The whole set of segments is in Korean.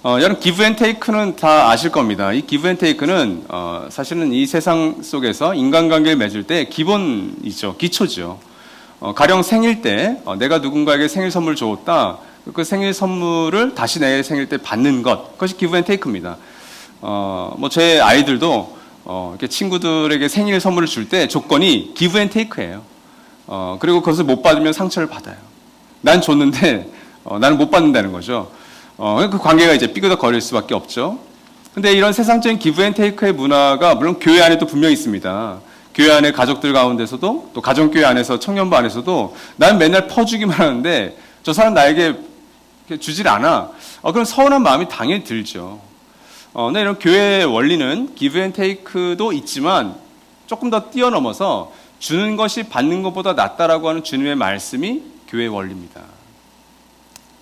여러분 기브 앤 테이크는 다 아실 겁니다. 이 기브 앤 테이크는 사실은 이 세상 속에서 인간관계를 맺을 때 기본이죠. 기초죠. 가령 생일 때 내가 누군가에게 생일 선물 줬다. 그 생일 선물을 다시 내 생일 때 받는 것. 그것이 기브 앤 테이크입니다. 뭐 제 아이들도 이렇게 친구들에게 생일 선물을 줄 때 조건이 기브 앤 테이크예요. 그리고 그것을 못 받으면 상처를 받아요. 난 줬는데 나는 못 받는다는 거죠. 그 관계가 이제 삐그덕거릴 수밖에 없죠. 근데 이런 세상적인 기브 앤 테이크의 문화가 물론 교회 안에도 분명히 있습니다. 교회 안에 가족들 가운데서도 또 가정교회 안에서 청년부 안에서도 나는 맨날 퍼주기만 하는데 저 사람 나에게 주질 않아. 그럼 서운한 마음이 당연히 들죠. 근데 이런 교회의 원리는 기브 앤 테이크도 있지만 조금 더 뛰어넘어서 주는 것이 받는 것보다 낫다라고 하는 주님의 말씀이 교회의 원리입니다.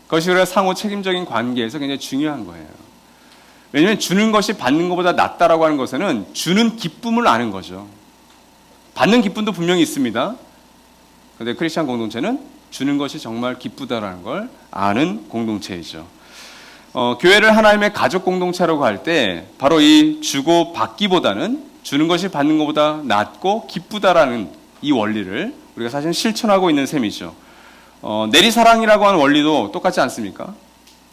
그것이 그래서 상호 책임적인 관계에서 굉장히 중요한 거예요. 왜냐하면 주는 것이 받는 것보다 낫다라고 하는 것에는 주는 기쁨을 아는 거죠. 받는 기쁨도 분명히 있습니다. 그런데 크리스찬 공동체는 주는 것이 정말 기쁘다라는 걸 아는 공동체이죠. 교회를 하나님의 가족 공동체라고 할 때 바로 이 주고 받기보다는 주는 것이 받는 것보다 낫고 기쁘다라는 이 원리를 우리가 사실 실천하고 있는 셈이죠. 내리사랑이라고 하는 원리도 똑같지 않습니까?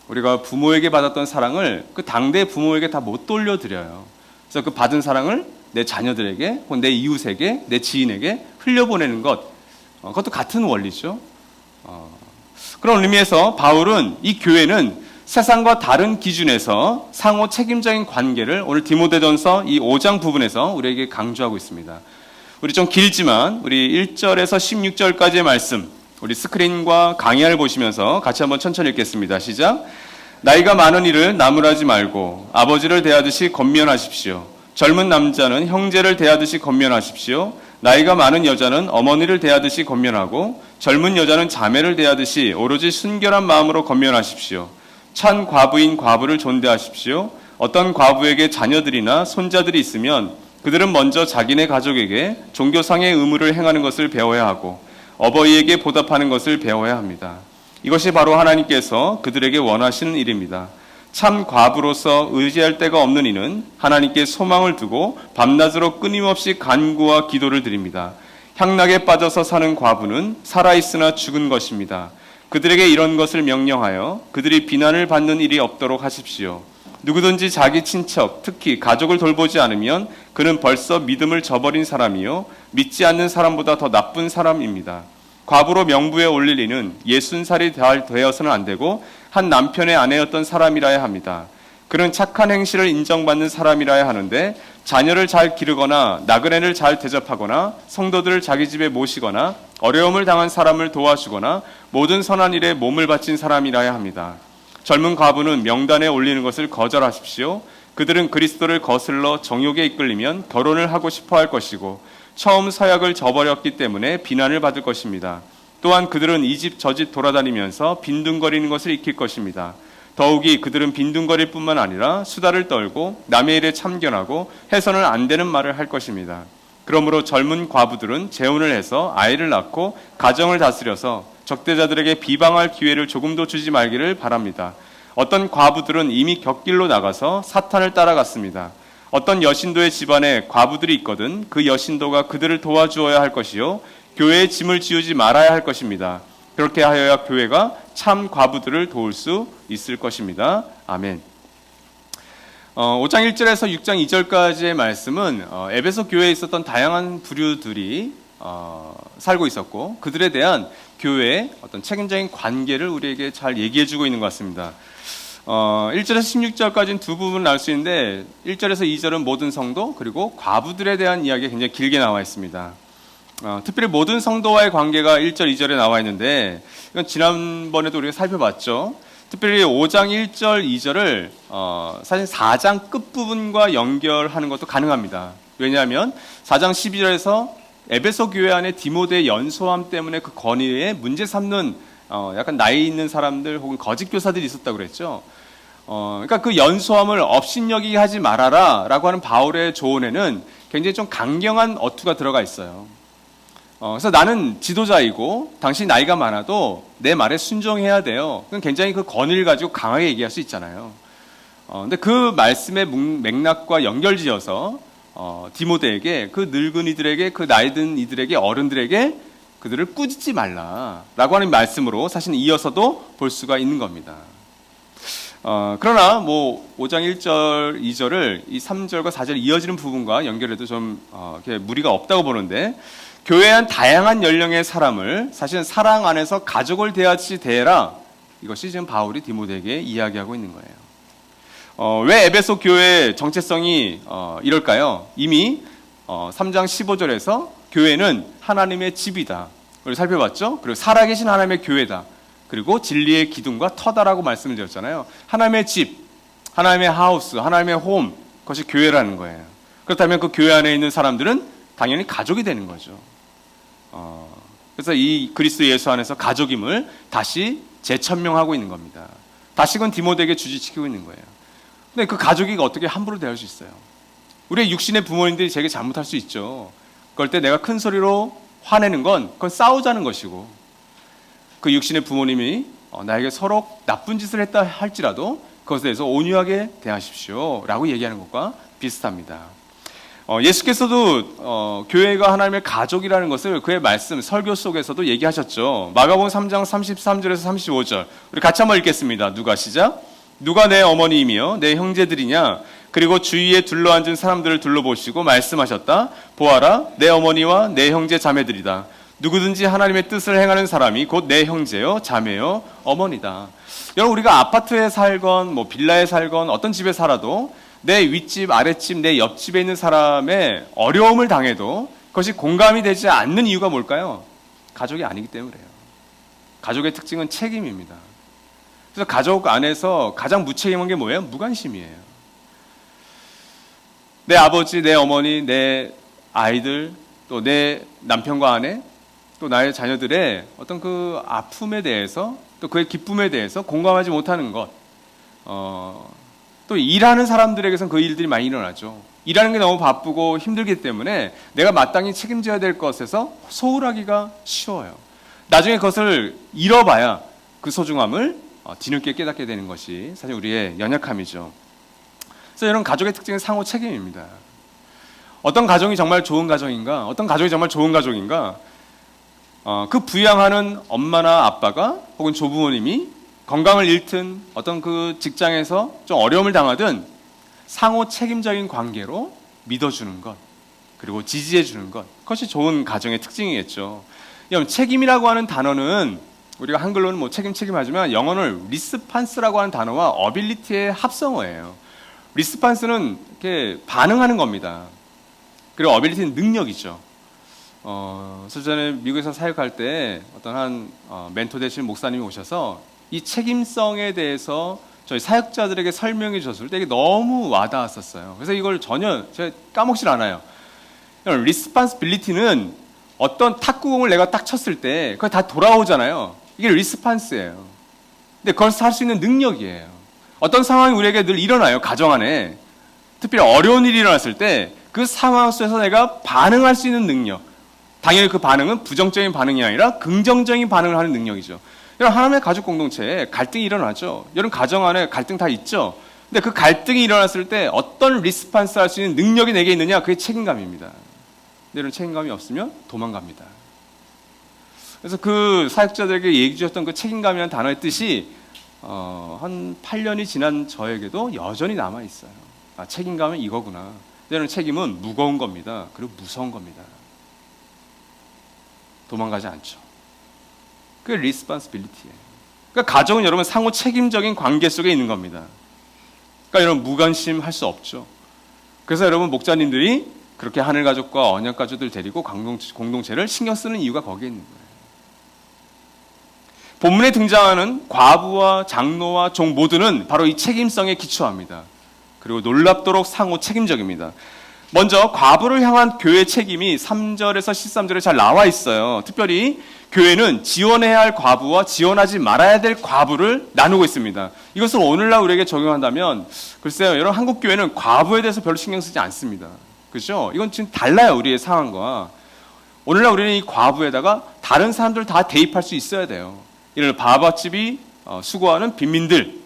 우리가 부모에게 받았던 사랑을 그 당대 부모에게 다 못 돌려드려요. 그래서 그 받은 사랑을 내 자녀들에게, 혹은 내 이웃에게, 내 지인에게 흘려보내는 것, 그것도 같은 원리죠. 그런 의미에서 바울은 이 교회는 세상과 다른 기준에서 상호 책임적인 관계를 오늘 디모데전서 이 5장 부분에서 우리에게 강조하고 있습니다. 우리 좀 길지만 우리 1절에서 16절까지의 말씀, 우리 스크린과 강의안을 보시면서 같이 한번 천천히 읽겠습니다. 시작. 나이가 많은 이를 나무라지 말고 아버지를 대하듯이 권면하십시오. 젊은 남자는 형제를 대하듯이 권면하십시오. 나이가 많은 여자는 어머니를 대하듯이 권면하고 젊은 여자는 자매를 대하듯이 오로지 순결한 마음으로 권면하십시오. 찬 과부인 과부를 존대하십시오. 어떤 과부에게 자녀들이나 손자들이 있으면 그들은 먼저 자기네 가족에게 종교상의 의무를 행하는 것을 배워야 하고 어버이에게 보답하는 것을 배워야 합니다. 이것이 바로 하나님께서 그들에게 원하시는 일입니다. 참 과부로서 의지할 데가 없는 이는 하나님께 소망을 두고 밤낮으로 끊임없이 간구와 기도를 드립니다. 향락에 빠져서 사는 과부는 살아있으나 죽은 것입니다. 그들에게 이런 것을 명령하여 그들이 비난을 받는 일이 없도록 하십시오. 누구든지 자기 친척, 특히 가족을 돌보지 않으면 그는 벌써 믿음을 저버린 사람이요 믿지 않는 사람보다 더 나쁜 사람입니다. 과부로 명부에 올릴 이는 60살이 되어서는 안 되고 한 남편의 아내였던 사람이라야 합니다. 그는 착한 행실을 인정받는 사람이라야 하는데 자녀를 잘 기르거나 나그네를 잘 대접하거나 성도들을 자기 집에 모시거나 어려움을 당한 사람을 도와주거나 모든 선한 일에 몸을 바친 사람이라야 합니다. 젊은 과부는 명단에 올리는 것을 거절하십시오. 그들은 그리스도를 거슬러 정욕에 이끌리면 결혼을 하고 싶어 할 것이고 처음 서약을 저버렸기 때문에 비난을 받을 것입니다. 또한 그들은 이 집 저 집 돌아다니면서 빈둥거리는 것을 익힐 것입니다. 더욱이 그들은 빈둥거릴 뿐만 아니라 수다를 떨고 남의 일에 참견하고 해서는 안 되는 말을 할 것입니다. 그러므로 젊은 과부들은 재혼을 해서 아이를 낳고 가정을 다스려서 적대자들에게 비방할 기회를 조금도 주지 말기를 바랍니다. 어떤 과부들은 이미 곁길로 나가서 사탄을 따라갔습니다. 어떤 여신도의 집안에 과부들이 있거든 그 여신도가 그들을 도와주어야 할 것이요 교회의 짐을 지우지 말아야 할 것입니다. 그렇게 하여야 교회가 참 과부들을 도울 수 있을 것입니다. 아멘. 5장 1절에서 6장 2절까지의 말씀은 에베소 교회에 있었던 다양한 부류들이 살고 있었고 그들에 대한 교회의 어떤 책임적인 관계를 우리에게 잘 얘기해주고 있는 것 같습니다. 1절에서 16절까지는 두 부분을 나눌 수 있는데 1절에서 2절은 모든 성도 그리고 과부들에 대한 이야기가 굉장히 길게 나와 있습니다. 특별히 모든 성도와의 관계가 1절, 2절에 나와 있는데 이건 지난번에도 우리가 살펴봤죠. 특별히 5장 1절, 2절을 사실 4장 끝부분과 연결하는 것도 가능합니다. 왜냐하면 4장 12절에서 에베소 교회 안에 디모데의 연소함 때문에 그 권위에 문제 삼는 약간 나이 있는 사람들 혹은 거짓 교사들이 있었다고 그랬죠. 그러니까 그 연소함을 업신여기게 하지 말아라 라고 하는 바울의 조언에는 굉장히 좀 강경한 어투가 들어가 있어요. 그래서 나는 지도자이고 당신이 나이가 많아도 내 말에 순종해야 돼요. 그건 굉장히 그 권위를 가지고 강하게 얘기할 수 있잖아요. 근데 그 말씀의 맥락과 연결지어서 디모데에게 그 늙은이들에게 그 나이든 이들에게 어른들에게 그들을 꾸짖지 말라라고 하는 말씀으로 사실 이어서도 볼 수가 있는 겁니다. 그러나 뭐 5장 1절, 2절을 이 3절과 4절 이어지는 부분과 연결해도 좀 이렇게 무리가 없다고 보는데 교회에 한 다양한 연령의 사람을 사실은 사랑 안에서 가족을 대하듯이 대해라. 이것이 지금 바울이 디모데에게 이야기하고 있는 거예요. 왜 에베소 교회의 정체성이 이럴까요? 이미 3장 15절에서 교회는 하나님의 집이다. 우리 살펴봤죠? 그리고 살아계신 하나님의 교회다. 그리고 진리의 기둥과 터다라고 말씀을 드렸잖아요. 하나님의 집, 하나님의 하우스, 하나님의 홈, 그것이 교회라는 거예요. 그렇다면 그 교회 안에 있는 사람들은 당연히 가족이 되는 거죠. 그래서 이 그리스도 예수 안에서 가족임을 다시 재천명하고 있는 겁니다. 다시금 디모데에게 주지시키고 있는 거예요. 근데 그 가족이 어떻게 함부로 대할 수 있어요? 우리의 육신의 부모님들이 제게 잘못할 수 있죠. 그럴 때 내가 큰 소리로 화내는 건 그건 싸우자는 것이고, 그 육신의 부모님이 나에게 서로 나쁜 짓을 했다 할지라도 그것에 대해서 온유하게 대하십시오 라고 얘기하는 것과 비슷합니다. 예수께서도 교회가 하나님의 가족이라는 것을 그의 말씀, 설교 속에서도 얘기하셨죠. 마가복음 3장 33절에서 35절 우리 같이 한번 읽겠습니다. 누가 시작? 누가 내 어머니이며 내 형제들이냐? 그리고 주위에 둘러앉은 사람들을 둘러보시고 말씀하셨다. 보아라, 내 어머니와 내 형제 자매들이다. 누구든지 하나님의 뜻을 행하는 사람이 곧 내 형제요, 자매요, 어머니다. 여러분, 우리가 아파트에 살건 뭐 빌라에 살건 어떤 집에 살아도 내 윗집, 아랫집, 내 옆집에 있는 사람의 어려움을 당해도 그것이 공감이 되지 않는 이유가 뭘까요? 가족이 아니기 때문이에요. 가족의 특징은 책임입니다. 그래서 가족 안에서 가장 무책임한 게 뭐예요? 무관심이에요. 내 아버지, 내 어머니, 내 아이들, 또 내 남편과 아내, 또 나의 자녀들의 어떤 그 아픔에 대해서, 또 그의 기쁨에 대해서 공감하지 못하는 것, 또 일하는 사람들에게서는 그 일들이 많이 일어나죠. 일하는 게 너무 바쁘고 힘들기 때문에 내가 마땅히 책임져야 될 것에서 소홀하기가 쉬워요. 나중에 그것을 잃어봐야 그 소중함을 뒤늦게 깨닫게 되는 것이 사실 우리의 연약함이죠. 그래서 이런 가족의 특징은 상호 책임입니다. 어떤 가정이 정말 좋은 가정인가, 어떤 가족이 정말 좋은 가족인가, 그 부양하는 엄마나 아빠가 혹은 조부모님이 건강을 잃든 어떤 그 직장에서 좀 어려움을 당하든 상호 책임적인 관계로 믿어주는 것, 그리고 지지해주는 것, 그것이 좋은 가정의 특징이겠죠. 여러분, 책임이라고 하는 단어는 우리가 한글로는 뭐 책임하지만 영어는 리스판스라고 하는 단어와 어빌리티의 합성어예요. 리스판스는 이렇게 반응하는 겁니다. 그리고 어빌리티는 능력이죠. 전에 미국에서 사역할 때 어떤 한 멘토 되신 목사님이 오셔서 이 책임성에 대해서 저희 사역자들에게 설명해 주셨을 때 이게 너무 와닿았었어요. 그래서 이걸 전혀 제가 까먹질 않아요. 리스판스빌리티는 어떤 탁구공을 내가 딱 쳤을 때 그게 다 돌아오잖아요. 이게 리스판스예요. 근데 그걸 할 수 있는 능력이에요. 어떤 상황이 우리에게 늘 일어나요. 가정 안에. 특별히 어려운 일이 일어났을 때 그 상황 속에서 내가 반응할 수 있는 능력. 당연히 그 반응은 부정적인 반응이 아니라 긍정적인 반응을 하는 능력이죠. 여러분, 하나님의 가족 공동체에 갈등이 일어나죠. 여러분, 가정 안에 갈등 다 있죠. 근데 그 갈등이 일어났을 때 어떤 리스판스 할 수 있는 능력이 내게 있느냐? 그게 책임감입니다. 근데 이런 책임감이 없으면 도망갑니다. 그래서 그 사역자들에게 얘기 주셨던 그 책임감이라는 단어의 뜻이 한 8년이 지난 저에게도 여전히 남아있어요. 아, 책임감은 이거구나. 여러분, 책임은 무거운 겁니다. 그리고 무서운 겁니다. 도망가지 않죠. 그게 리스판스빌리티예요. 그러니까 가족은 여러분 상호 책임적인 관계 속에 있는 겁니다. 그러니까 여러분 무관심할 수 없죠. 그래서 여러분 목자님들이 그렇게 하늘 가족과 언약 가족들 데리고 공동체를 신경 쓰는 이유가 거기에 있는 거예요. 본문에 등장하는 과부와 장로와 종 모두는 바로 이 책임성에 기초합니다. 그리고 놀랍도록 상호 책임적입니다. 먼저 과부를 향한 교회의 책임이 3절에서 13절에 잘 나와 있어요. 특별히 교회는 지원해야 할 과부와 지원하지 말아야 될 과부를 나누고 있습니다. 이것을 오늘날 우리에게 적용한다면 글쎄요, 여러분, 한국 교회는 과부에 대해서 별로 신경 쓰지 않습니다. 그렇죠? 이건 지금 달라요, 우리의 상황과. 오늘날 우리는 이 과부에다가 다른 사람들 다 대입할 수 있어야 돼요. 예를 들어 바바집이 수고하는 빈민들,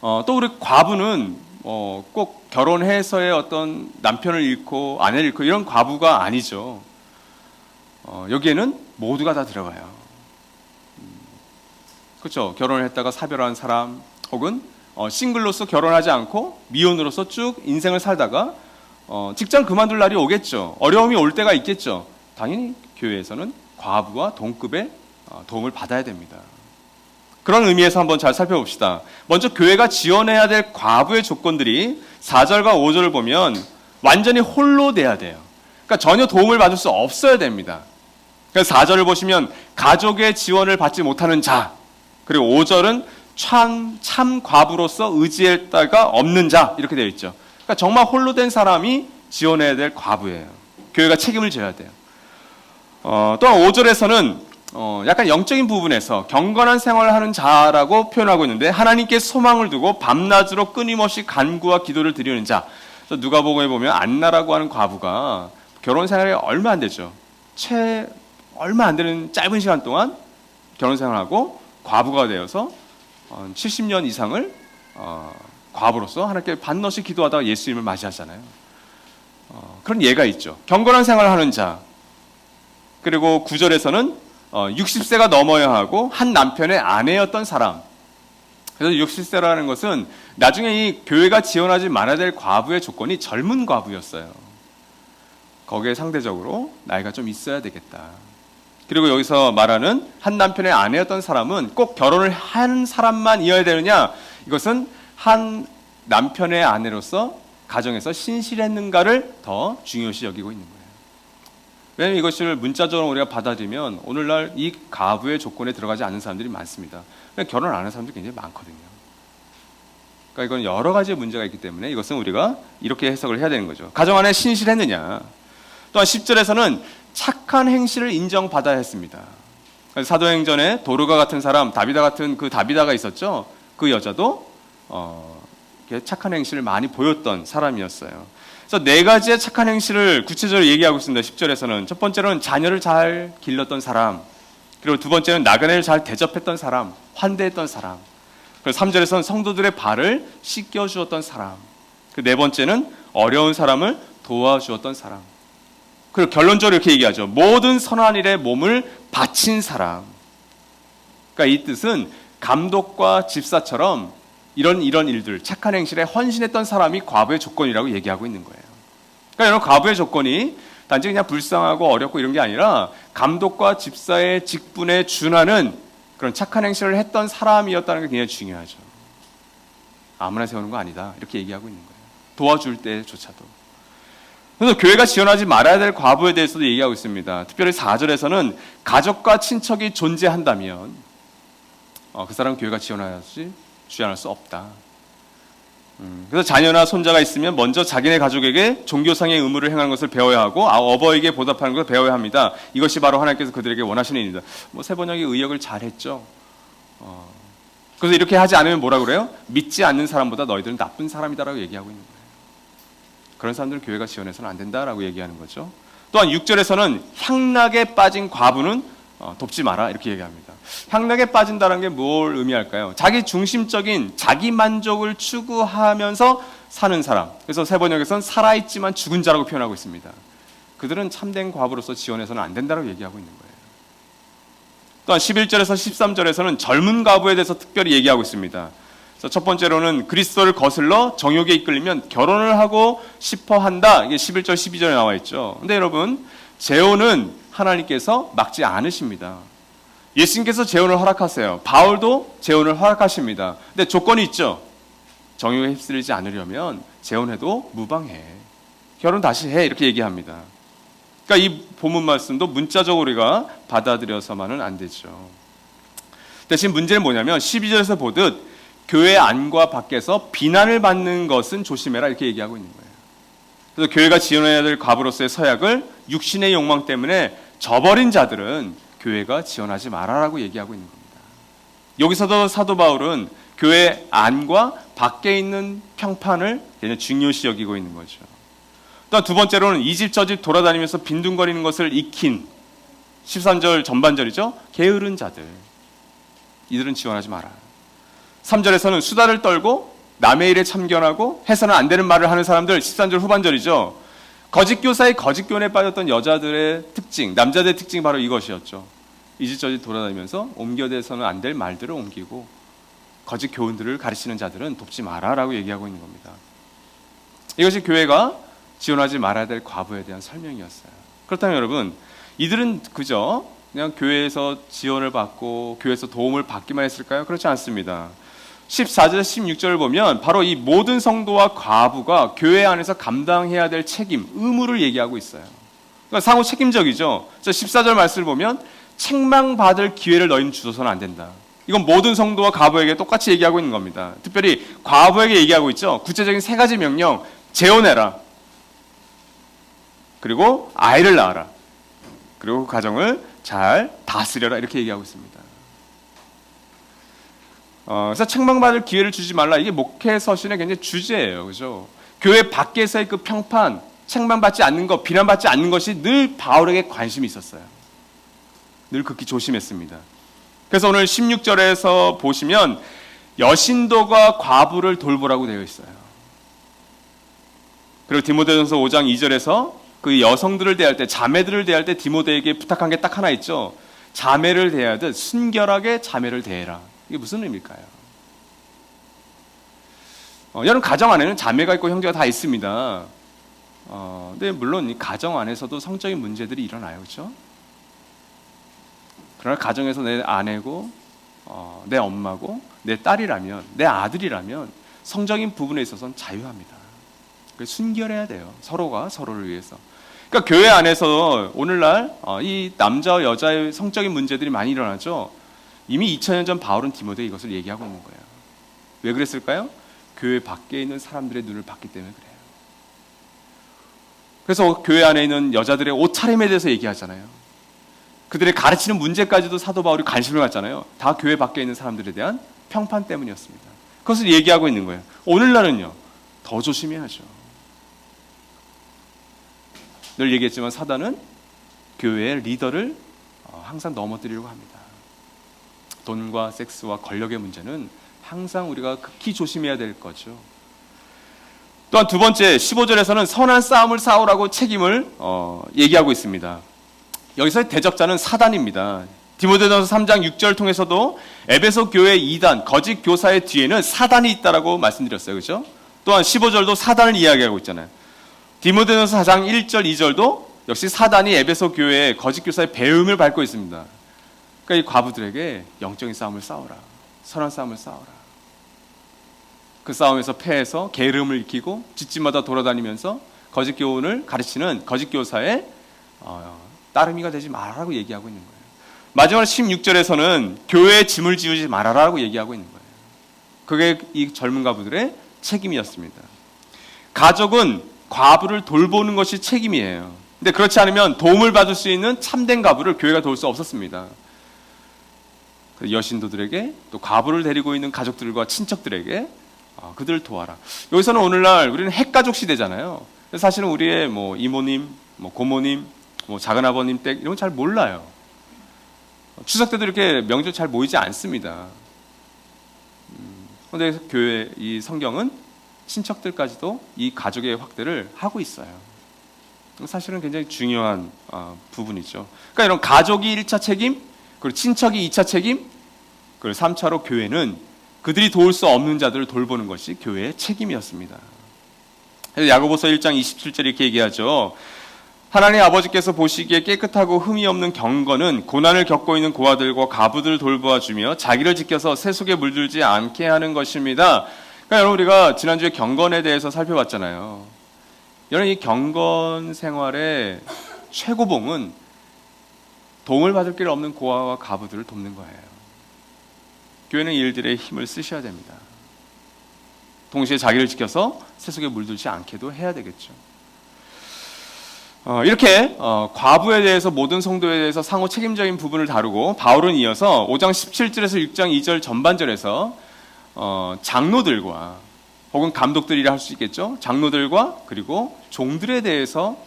또 우리 과부는 꼭 결혼해서의 어떤 남편을 잃고 아내를 잃고 이런 과부가 아니죠. 여기에는 모두가 다 들어가요. 그렇죠. 결혼을 했다가 사별한 사람, 혹은 싱글로서 결혼하지 않고 미혼으로서 쭉 인생을 살다가 직장 그만둘 날이 오겠죠. 어려움이 올 때가 있겠죠. 당연히 교회에서는 과부와 동급의 도움을 받아야 됩니다. 그런 의미에서 한번 잘 살펴봅시다. 먼저 교회가 지원해야 될 과부의 조건들이 4절과 5절을 보면 완전히 홀로 돼야 돼요. 그러니까 전혀 도움을 받을 수 없어야 됩니다. 그래서 4절을 보시면 가족의 지원을 받지 못하는 자, 그리고 5절은 참 과부로서 의지했다가 없는 자, 이렇게 되어 있죠. 그러니까 정말 홀로 된 사람이 지원해야 될 과부예요. 교회가 책임을 져야 돼요. 또한 5절에서는 약간 영적인 부분에서 경건한 생활을 하는 자라고 표현하고 있는데, 하나님께 소망을 두고 밤낮으로 끊임없이 간구와 기도를 드리는 자. 누가복음에 보면 안나라고 하는 과부가 결혼 생활이 얼마 안 되죠. 얼마 안 되는 짧은 시간 동안 결혼 생활하고 과부가 되어서 70년 이상을 과부로서 하나님께 반드시 기도하다가 예수님을 맞이하잖아요. 그런 예가 있죠. 경건한 생활을 하는 자. 그리고 9절에서는 60세가 넘어야 하고 한 남편의 아내였던 사람. 그래서 60세라는 것은 나중에 이 교회가 지원하지 말아야 될 과부의 조건이 젊은 과부였어요. 거기에 상대적으로 나이가 좀 있어야 되겠다. 그리고 여기서 말하는 한 남편의 아내였던 사람은 꼭 결혼을 한 사람만 이어야 되느냐? 이것은 한 남편의 아내로서 가정에서 신실했는가를 더 중요시 여기고 있는 거예요. 왜냐하면 이것을 문자적으로 우리가 받아들이면 오늘날 이 과부의 조건에 들어가지 않는 사람들이 많습니다. 결혼 안 하는 사람들이 굉장히 많거든요. 그러니까 이건 여러 가지 문제가 있기 때문에 이것은 우리가 이렇게 해석을 해야 되는 거죠. 가정 안에 신실했느냐? 또한 10절에서는 착한 행실을 인정받아야 했습니다. 사도행전에 도르가 같은 사람, 다비다 같은 그 다비다가 있었죠. 그 여자도 착한 행실을 많이 보였던 사람이었어요. 그래서 네 가지의 착한 행실을 구체적으로 얘기하고 있습니다. 10절에서는 첫 번째로는 자녀를 잘 길렀던 사람, 그리고 두 번째는 나그네를 잘 대접했던 사람, 환대했던 사람, 그리고 3절에서는 성도들의 발을 씻겨주었던 사람, 그 네 번째는 어려운 사람을 도와주었던 사람. 그리고 결론적으로 이렇게 얘기하죠. 모든 선한 일에 몸을 바친 사람. 그러니까 이 뜻은 감독과 집사처럼 이런 일들, 착한 행실에 헌신했던 사람이 과부의 조건이라고 얘기하고 있는 거예요. 그러니까 여러분, 과부의 조건이 단지 그냥 불쌍하고 어렵고 이런 게 아니라 감독과 집사의 직분에 준하는 그런 착한 행실을 했던 사람이었다는 게 굉장히 중요하죠. 아무나 세우는 거 아니다. 이렇게 얘기하고 있는 거예요. 도와줄 때조차도. 그래서 교회가 지원하지 말아야 될 과부에 대해서도 얘기하고 있습니다. 특별히 4절에서는 가족과 친척이 존재한다면 그 사람은 교회가 지원할 수 없다. 그래서 자녀나 손자가 있으면 먼저 자기네 가족에게 종교상의 의무를 행하는 것을 배워야 하고 어버이에게 보답하는 것을 배워야 합니다. 이것이 바로 하나님께서 그들에게 원하시는 일이다. 세번역이 의역을 잘했죠. 그래서 이렇게 하지 않으면 뭐라 그래요? 믿지 않는 사람보다 너희들은 나쁜 사람이다라고 얘기하고 있는 거예요. 그런 사람들은 교회가 지원해서는 안 된다라고 얘기하는 거죠. 또한 6절에서는 향락에 빠진 과부는 돕지 마라 이렇게 얘기합니다. 향락에 빠진다는 게 뭘 의미할까요? 자기 중심적인 자기 만족을 추구하면서 사는 사람. 그래서 세번역에서는 살아있지만 죽은 자라고 표현하고 있습니다. 그들은 참된 과부로서 지원해서는 안 된다라고 얘기하고 있는 거예요. 또한 11절에서 13절에서는 젊은 과부에 대해서 특별히 얘기하고 있습니다. 첫 번째로는 그리스도를 거슬러 정욕에 이끌리면 결혼을 하고 싶어 한다. 이게 11절, 12절에 나와 있죠. 근데 여러분, 재혼은 하나님께서 막지 않으십니다. 예수님께서 재혼을 허락하세요. 바울도 재혼을 허락하십니다. 근데 조건이 있죠. 정욕에 휩쓸리지 않으려면 재혼해도 무방해. 결혼 다시 해. 이렇게 얘기합니다. 그러니까 이 본문 말씀도 문자적으로 우리가 받아들여서만은 안 되죠. 대신 문제는 뭐냐면 12절에서 보듯 교회 안과 밖에서 비난을 받는 것은 조심해라 이렇게 얘기하고 있는 거예요. 그래서 교회가 지원해야 될 과부로서의 서약을 육신의 욕망 때문에 저버린 자들은 교회가 지원하지 말아라고 얘기하고 있는 겁니다. 여기서도 사도 바울은 교회 안과 밖에 있는 평판을 굉장히 중요시 여기고 있는 거죠. 또한 두 번째로는 이 집 저 집 돌아다니면서 빈둥거리는 것을 익힌 13절 전반절이죠. 게으른 자들. 이들은 지원하지 마라. 3절에서는 수다를 떨고 남의 일에 참견하고 해서는 안 되는 말을 하는 사람들, 13절 후반절이죠. 거짓 교사의 거짓 교훈에 빠졌던 여자들의 특징, 남자들의 특징이 바로 이것이었죠. 이집저집 돌아다니면서 옮겨대서는 안 될 말들을 옮기고 거짓 교훈들을 가르치는 자들은 돕지 마라라고 얘기하고 있는 겁니다. 이것이 교회가 지원하지 말아야 될 과부에 대한 설명이었어요. 그렇다면 여러분, 이들은 그저 그냥 교회에서 지원을 받고 교회에서 도움을 받기만 했을까요? 그렇지 않습니다. 14절, 16절을 보면 바로 이 모든 성도와 과부가 교회 안에서 감당해야 될 책임, 의무를 얘기하고 있어요. 그러니까 상호 책임적이죠. 14절 말씀을 보면 책망받을 기회를 너희는 주어서는 안 된다. 이건 모든 성도와 과부에게 똑같이 얘기하고 있는 겁니다. 특별히 과부에게 얘기하고 있죠. 구체적인 3가지 명령, 재혼해라. 그리고 아이를 낳아라. 그리고 그 가정을 잘 다스려라. 이렇게 얘기하고 있습니다. 그래서 책망받을 기회를 주지 말라. 이게 목회 서신의 굉장히 주제예요. 그죠? 교회 밖에서의 그 평판, 책망받지 않는 것, 비난받지 않는 것이 늘 바울에게 관심이 있었어요. 늘 극히 조심했습니다. 그래서 오늘 16절에서 보시면 여신도가 과부를 돌보라고 되어 있어요. 그리고 디모데전서 5장 2절에서 그 여성들을 대할 때, 자매들을 대할 때 디모데에게 부탁한 게 딱 하나 있죠. 자매를 대하듯 순결하게 자매를 대해라. 이게 무슨 의미일까요? 여러분, 가정 안에는 자매가 있고 형제가 다 있습니다. 근데 물론 이 가정 안에서도 성적인 문제들이 일어나요. 그렇죠? 그러나 가정에서 내 아내고 내 엄마고 내 딸이라면, 내 아들이라면 성적인 부분에 있어서는 자유합니다. 순결해야 돼요. 서로가 서로를 위해서. 그러니까 교회 안에서 오늘날 이 남자와 여자의 성적인 문제들이 많이 일어나죠. 이미 2000년 전 바울은 디모데에 이것을 얘기하고 있는 거예요. 왜 그랬을까요? 교회 밖에 있는 사람들의 눈을 봤기 때문에 그래요. 그래서 교회 안에 있는 여자들의 옷차림에 대해서 얘기하잖아요. 그들의 가르치는 문제까지도 사도 바울이 관심을 갖잖아요. 다 교회 밖에 있는 사람들에 대한 평판 때문이었습니다. 그것을 얘기하고 있는 거예요. 오늘날은요, 더 조심해야죠. 늘 얘기했지만 사단은 교회의 리더를 항상 넘어뜨리려고 합니다. 돈과 섹스와 권력의 문제는 항상 우리가 극히 조심해야 될 거죠. 또한 두 번째, 15절에서는 선한 싸움을 싸우라고 책임을 얘기하고 있습니다. 여기서 대적자는 사단입니다. 디모데전서 3장 6절 통해서도 에베소 교회 2단 거짓 교사의 뒤에는 사단이 있다라고 말씀드렸어요. 그렇죠? 또한 15절도 사단을 이야기하고 있잖아요. 디모데전서 4장 1절 2절도 역시 사단이 에베소 교회의 거짓 교사의 배움을 밟고 있습니다. 그러니까 이 과부들에게 영적인 싸움을 싸워라. 선한 싸움을 싸워라. 그 싸움에서 패해서 게으름을 익히고 집집마다 돌아다니면서 거짓 교훈을 가르치는 거짓 교사의 따르미가 되지 말아라고 얘기하고 있는 거예요. 마지막 16절에서는 교회에 짐을 지우지 말아라고 얘기하고 있는 거예요. 그게 이 젊은 과부들의 책임이었습니다. 가족은 과부를 돌보는 것이 책임이에요. 근데 그렇지 않으면 도움을 받을 수 있는 참된 과부를 교회가 도울 수 없었습니다. 여신도들에게 또 과부를 데리고 있는 가족들과 친척들에게 그들을 도와라. 여기서는 오늘날 우리는 핵가족 시대잖아요. 사실은 우리의 뭐 이모님, 뭐 고모님, 뭐 작은아버님 댁 이런 건 잘 몰라요. 추석 때도 이렇게 명절 잘 모이지 않습니다. 그런데 교회 이 성경은 친척들까지도 이 가족의 확대를 하고 있어요. 사실은 굉장히 중요한 부분이죠. 그러니까 이런 가족이 1차 책임, 그리고 친척이 2차 책임, 그리고 3차로 교회는 그들이 도울 수 없는 자들을 돌보는 것이 교회의 책임이었습니다. 그래서 야고보서 1장 27절 이렇게 얘기하죠. 하나님 아버지께서 보시기에 깨끗하고 흠이 없는 경건은 고난을 겪고 있는 고아들과 과부들을 돌보아주며 자기를 지켜서 세속에 물들지 않게 하는 것입니다. 그러니까 여러분, 우리가 지난주에 경건에 대해서 살펴봤잖아요. 여러분, 이 경건 생활의 최고봉은 도움을 받을 길 없는 고아와 과부들을 돕는 거예요. 교회는 이 일들의 힘을 쓰셔야 됩니다. 동시에 자기를 지켜서 세속에 물들지 않게도 해야 되겠죠. 이렇게 과부에 대해서 모든 성도에 대해서 상호 책임적인 부분을 다루고 바울은 이어서 5장 17절에서 6장 2절 전반절에서 장로들과 혹은 감독들이라 할 수 있겠죠. 장로들과 그리고 종들에 대해서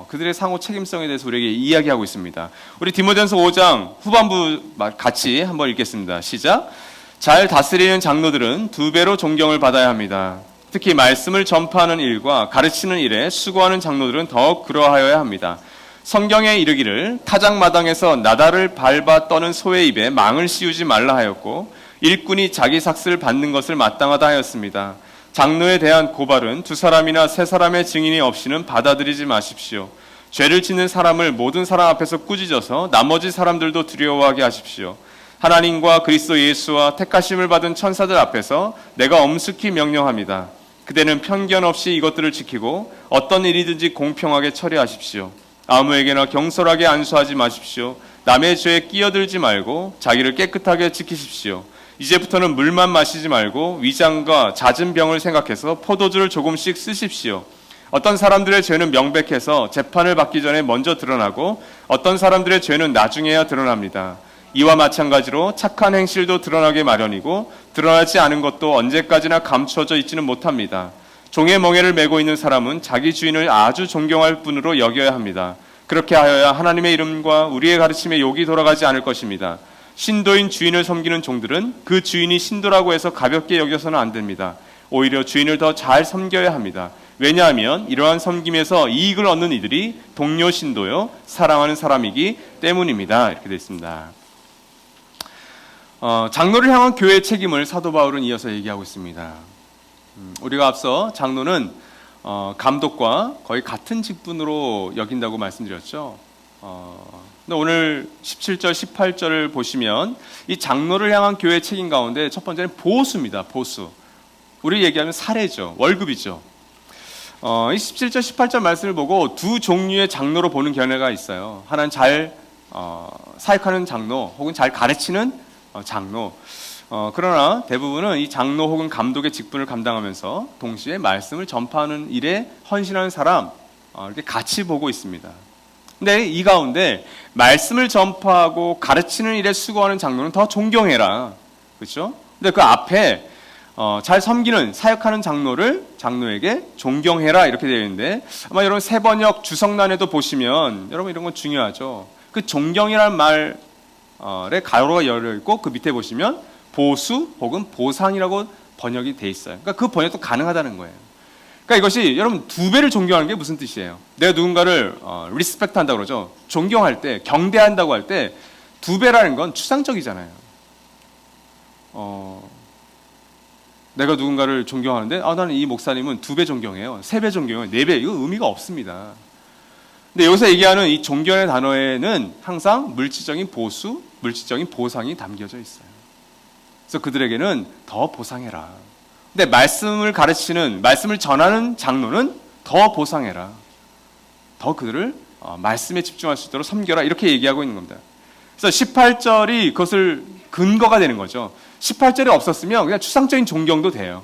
그들의 상호 책임성에 대해서 우리에게 이야기하고 있습니다. 우리 디모데전서 5장 후반부 같이 한번 읽겠습니다. 시작. 잘 다스리는 장로들은 2배로 존경을 받아야 합니다. 특히 말씀을 전파하는 일과 가르치는 일에 수고하는 장로들은 더욱 그러하여야 합니다. 성경에 이르기를 타작마당에서 나달을 밟아 떠는 소의 입에 망을 씌우지 말라 하였고 일꾼이 자기 삭슬 받는 것을 마땅하다 하였습니다. 장로에 대한 고발은 2사람이나 3사람의 증인이 없이는 받아들이지 마십시오. 죄를 짓는 사람을 모든 사람 앞에서 꾸짖어서 나머지 사람들도 두려워하게 하십시오. 하나님과 그리스도 예수와 택하심을 받은 천사들 앞에서 내가 엄숙히 명령합니다. 그대는 편견 없이 이것들을 지키고 어떤 일이든지 공평하게 처리하십시오. 아무에게나 경솔하게 안수하지 마십시오. 남의 죄에 끼어들지 말고 자기를 깨끗하게 지키십시오. 이제부터는 물만 마시지 말고 위장과 잦은 병을 생각해서 포도주를 조금씩 쓰십시오. 어떤 사람들의 죄는 명백해서 재판을 받기 전에 먼저 드러나고 어떤 사람들의 죄는 나중에야 드러납니다. 이와 마찬가지로 착한 행실도 드러나게 마련이고 드러나지 않은 것도 언제까지나 감추어져 있지는 못합니다. 종의 멍에를 메고 있는 사람은 자기 주인을 아주 존경할 분으로 여겨야 합니다. 그렇게 하여야 하나님의 이름과 우리의 가르침에 욕이 돌아가지 않을 것입니다. 신도인 주인을 섬기는 종들은 그 주인이 신도라고 해서 가볍게 여겨서는 안 됩니다. 오히려 주인을 더 잘 섬겨야 합니다. 왜냐하면 이러한 섬김에서 이익을 얻는 이들이 동료 신도요 사랑하는 사람이기 때문입니다. 이렇게 되어 있습니다. 장로를 향한 교회의 책임을 사도 바울은 이어서 얘기하고 있습니다. 우리가 앞서 장로는 감독과 거의 같은 직분으로 여긴다고 말씀드렸죠. 근데 오늘 17절, 18절을 보시면 이 장로를 향한 교회의 책임 가운데 첫 번째는 보수입니다. 보수. 우리 얘기하면 사례죠. 월급이죠. 이 17절, 18절 말씀을 보고 두 종류의 장로로 보는 견해가 있어요. 하나는 잘 사역하는 장로 혹은 잘 가르치는 장로. 그러나 대부분은 이 장로 혹은 감독의 직분을 감당하면서 동시에 말씀을 전파하는 일에 헌신하는 사람 이렇게 같이 보고 있습니다. 근데 이 가운데 말씀을 전파하고 가르치는 일에 수고하는 장로는 더 존경해라. 그렇죠? 근데 그 앞에 잘 섬기는 사역하는 장로에게 존경해라 이렇게 되어 있는데 아마 여러분 세번역 주석란에도 보시면 여러분 이런 건 중요하죠. 그 존경이라는 말에 가로가 열려 있고 그 밑에 보시면 보수 혹은 보상이라고 번역이 돼 있어요. 그러니까 그 번역도 가능하다는 거예요. 그러니까 이것이 여러분 2배를 존경하는 게 무슨 뜻이에요? 내가 누군가를 리스펙트 한다고 그러죠. 존경할 때, 경대한다고 할 때 2배라는 건 추상적이잖아요. 내가 누군가를 존경하는데 나는 이 목사님은 2배 존경해요. 3배 존경해요. 4배. 이거 의미가 없습니다. 근데 여기서 얘기하는 이 존경의 단어에는 항상 물질적인 보수, 물질적인 보상이 담겨져 있어요. 그래서 그들에게는 더 보상해라. 근데 말씀을 가르치는, 말씀을 전하는 장로는 더 보상해라. 더 그들을 말씀에 집중할 수 있도록 섬겨라. 이렇게 얘기하고 있는 겁니다. 그래서 18절이 그것을 근거가 되는 거죠. 18절이 없었으면 그냥 추상적인 존경도 돼요.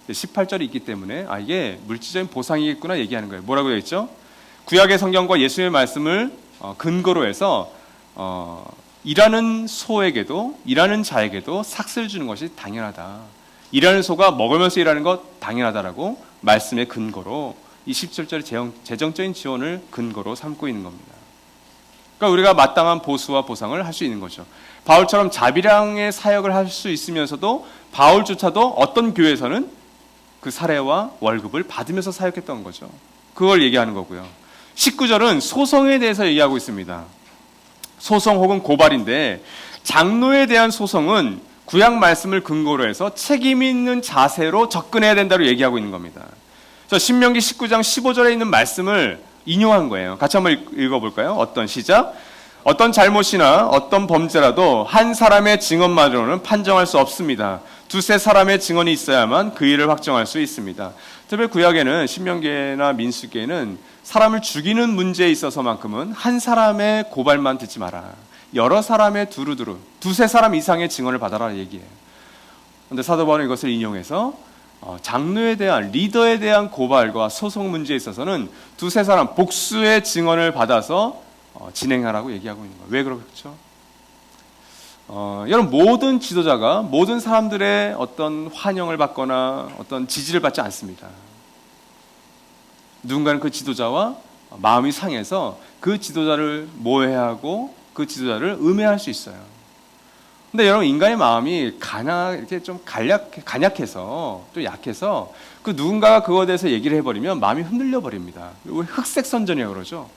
18절이 있기 때문에 이게 물질적인 보상이겠구나 얘기하는 거예요. 뭐라고 되어 있죠? 구약의 성경과 예수의 말씀을 근거로 해서 일하는 소에게도 일하는 자에게도 삭스를 주는 것이 당연하다. 일하는 소가 먹으면서 일하는 것 당연하다라고 말씀의 근거로 이 17절의 재정적인 지원을 근거로 삼고 있는 겁니다. 그러니까 우리가 마땅한 보수와 보상을 할 수 있는 거죠. 바울처럼 자비량의 사역을 할 수 있으면서도 바울조차도 어떤 교회에서는 그 사례와 월급을 받으면서 사역했던 거죠. 그걸 얘기하는 거고요. 19절은 소송에 대해서 얘기하고 있습니다. 소송 혹은 고발인데 장로에 대한 소송은 구약 말씀을 근거로 해서 책임 있는 자세로 접근해야 된다고 얘기하고 있는 겁니다. 그래서 신명기 19장 15절에 있는 말씀을 인용한 거예요. 같이 한번 읽어볼까요? 어떤 시작? 어떤 잘못이나 어떤 범죄라도 한 사람의 증언만으로는 판정할 수 없습니다. 2-3 증언이 있어야만 그 일을 확정할 수 있습니다. 특히 구약에는 신명기나 민수기에는 사람을 죽이는 문제에 있어서만큼은 한 사람의 고발만 듣지 마라. 여러 사람의 두루두루 2-3 이상의 증언을 받아라 얘기해요. 그런데 사도 바울은 이것을 인용해서 장로에 대한 리더에 대한 고발과 소송 문제에 있어서는 2-3 복수의 증언을 받아서 진행하라고 얘기하고 있는 거예요. 왜 그렇죠? 여러분 모든 지도자가 모든 사람들의 어떤 환영을 받거나 어떤 지지를 받지 않습니다. 누군가는 그 지도자와 마음이 상해서 그 지도자를 모해하고 그 지도자를 음해할 수 있어요. 2-3 명의 지도자가 모든 사람들의 어떤 환영을 받거나 어떤 지지를 받지 않습니다. 누군가는 그 지도자와 마음이 상해서 그 지도자를 모해하고 그 지도자를 음해할 수 있어요. 2-3 명의 지도자가 모든 사람들의 어떤 환영을 받거나 어떤 지지를 받지 않습니다. 누군가는 그 지도자를 모해하고 그 지도자를 음해할 수 있어요. 근데 여러분, 인간의 마음이 이렇게 좀 간약해서 또 약해서 그 누군가가 그거에 대해서 얘기를 해버리면 마음이 흔들려 버립니다. 흑색 선전이라고 그러죠.